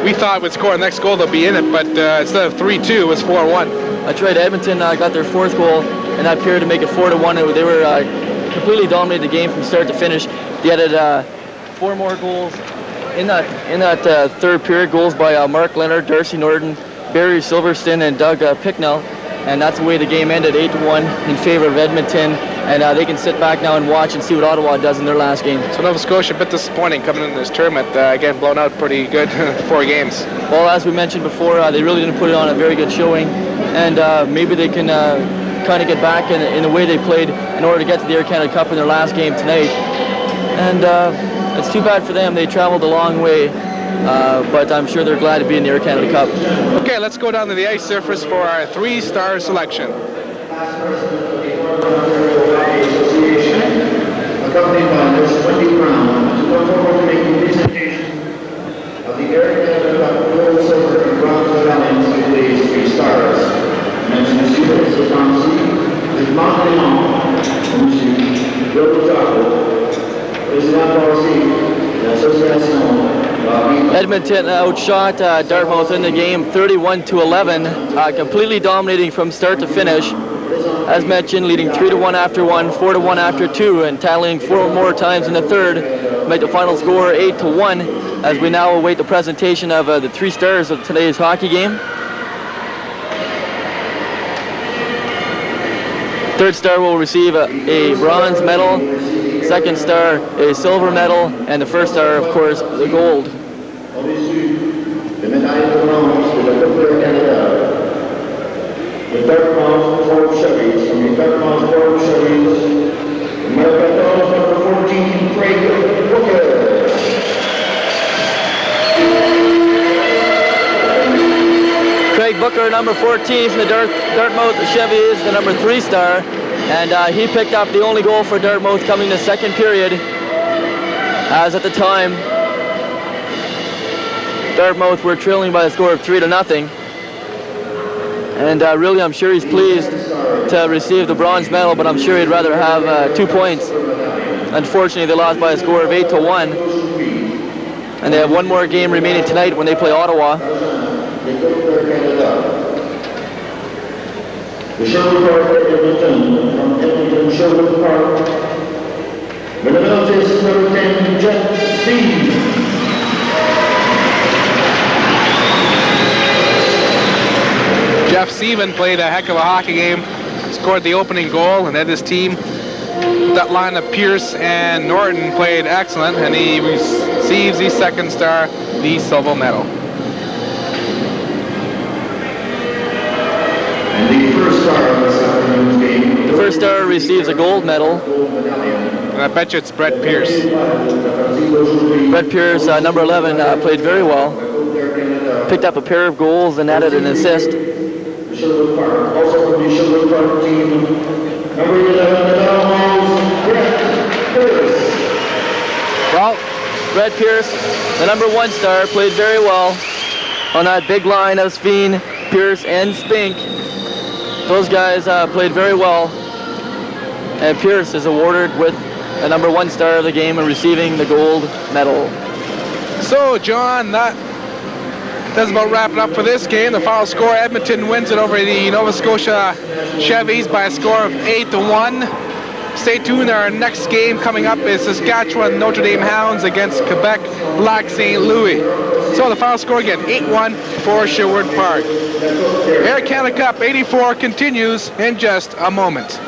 we thought would score the next goal, they'll be in it, but instead of 3-2, it was 4-1. That's right, Edmonton got their fourth goal in that period to make it 4-1. They were completely dominated the game from start to finish. They added 4 more goals in that third period, goals by Mark Leonard, Darcy Norton, Barry Silverstone, and Doug Picknell. And that's the way the game ended, 8-1 in favor of Edmonton. And they can sit back now and watch and see what Ottawa does in their last game. So Nova Scotia a bit disappointing coming into this tournament, again blown out pretty good 4 games. Well, as we mentioned before, they really didn't put it on a very good showing, and maybe they can kind of get back in the way they played in order to get to the Air Canada Cup in their last game tonight. And it's too bad for them. They traveled a long way, but I'm sure they're glad to be in the Air Canada Cup. Okay, let's go down to the ice surface for our 3-star selection. Accompanied by Ms. Wendy Brown, to come forward to make the presentation of the Air Canada Cup gold, silver, and bronze medallions to today's 3 stars. Mention Monsieur Satansi, Ms. Martin, Monsieur Bill Jaco, President Darcy, l'Association. Edmonton outshot Dartmouth in the game 31-11, completely dominating from start to finish. As mentioned, leading 3-1 after 1, 4-1 after 2, and tallying 4 more times in the third, make the final score 8-1, as we now await the presentation of the 3 stars of today's hockey game. Third star will receive a bronze medal, second star a silver medal, and the first star, of course, the gold. The Dartmouth Ford Chevys, from the Dartmouth Ford Chevys, American number 14, Craig Booker. Craig Booker, number 14 from the Dartmouth Chevys, the number 3 star, and he picked up the only goal for Dartmouth coming the second period, as at the time Dartmouth were trailing by a score of 3-0. And really, I'm sure he's pleased to receive the bronze medal, but I'm sure he'd rather have 2 points. Unfortunately, they lost by a score of 8-1. And they have 1 more game remaining tonight when they play Ottawa. The Sherwood Park, Edmonton, from Edmonton, Sherwood Park. The medal is number 10, Jeff Steve. Jeff Seaman played a heck of a hockey game, scored the opening goal, and then his team, that line of Pierce and Norton, played excellent, and he receives the second star, the silver medal. And the first star of this afternoon's game. The first star receives a gold medal. And I bet you it's Brett Pierce. Brett Pierce, number 11, played very well. Picked up a pair of goals and added an assist. Sherwood Park, also from the Sherwood Park team, number 11, the Dartmouth, Brett Pierce. Well, Brett Pierce, the number 1 star, played very well on that big line of Sveen, Pierce, and Spink. Those guys played very well, and Pierce is awarded with the number 1 star of the game and receiving the gold medal. So, John, that's about wrapping up for this game. The final score, Edmonton wins it over the Nova Scotia Chevys by a score of 8-1. Stay tuned. Our next game coming up is Saskatchewan Notre Dame Hounds against Quebec Lac St. Louis. So the final score again, 8-1 for Sherwood Park. Air Canada Cup 84 continues in just a moment.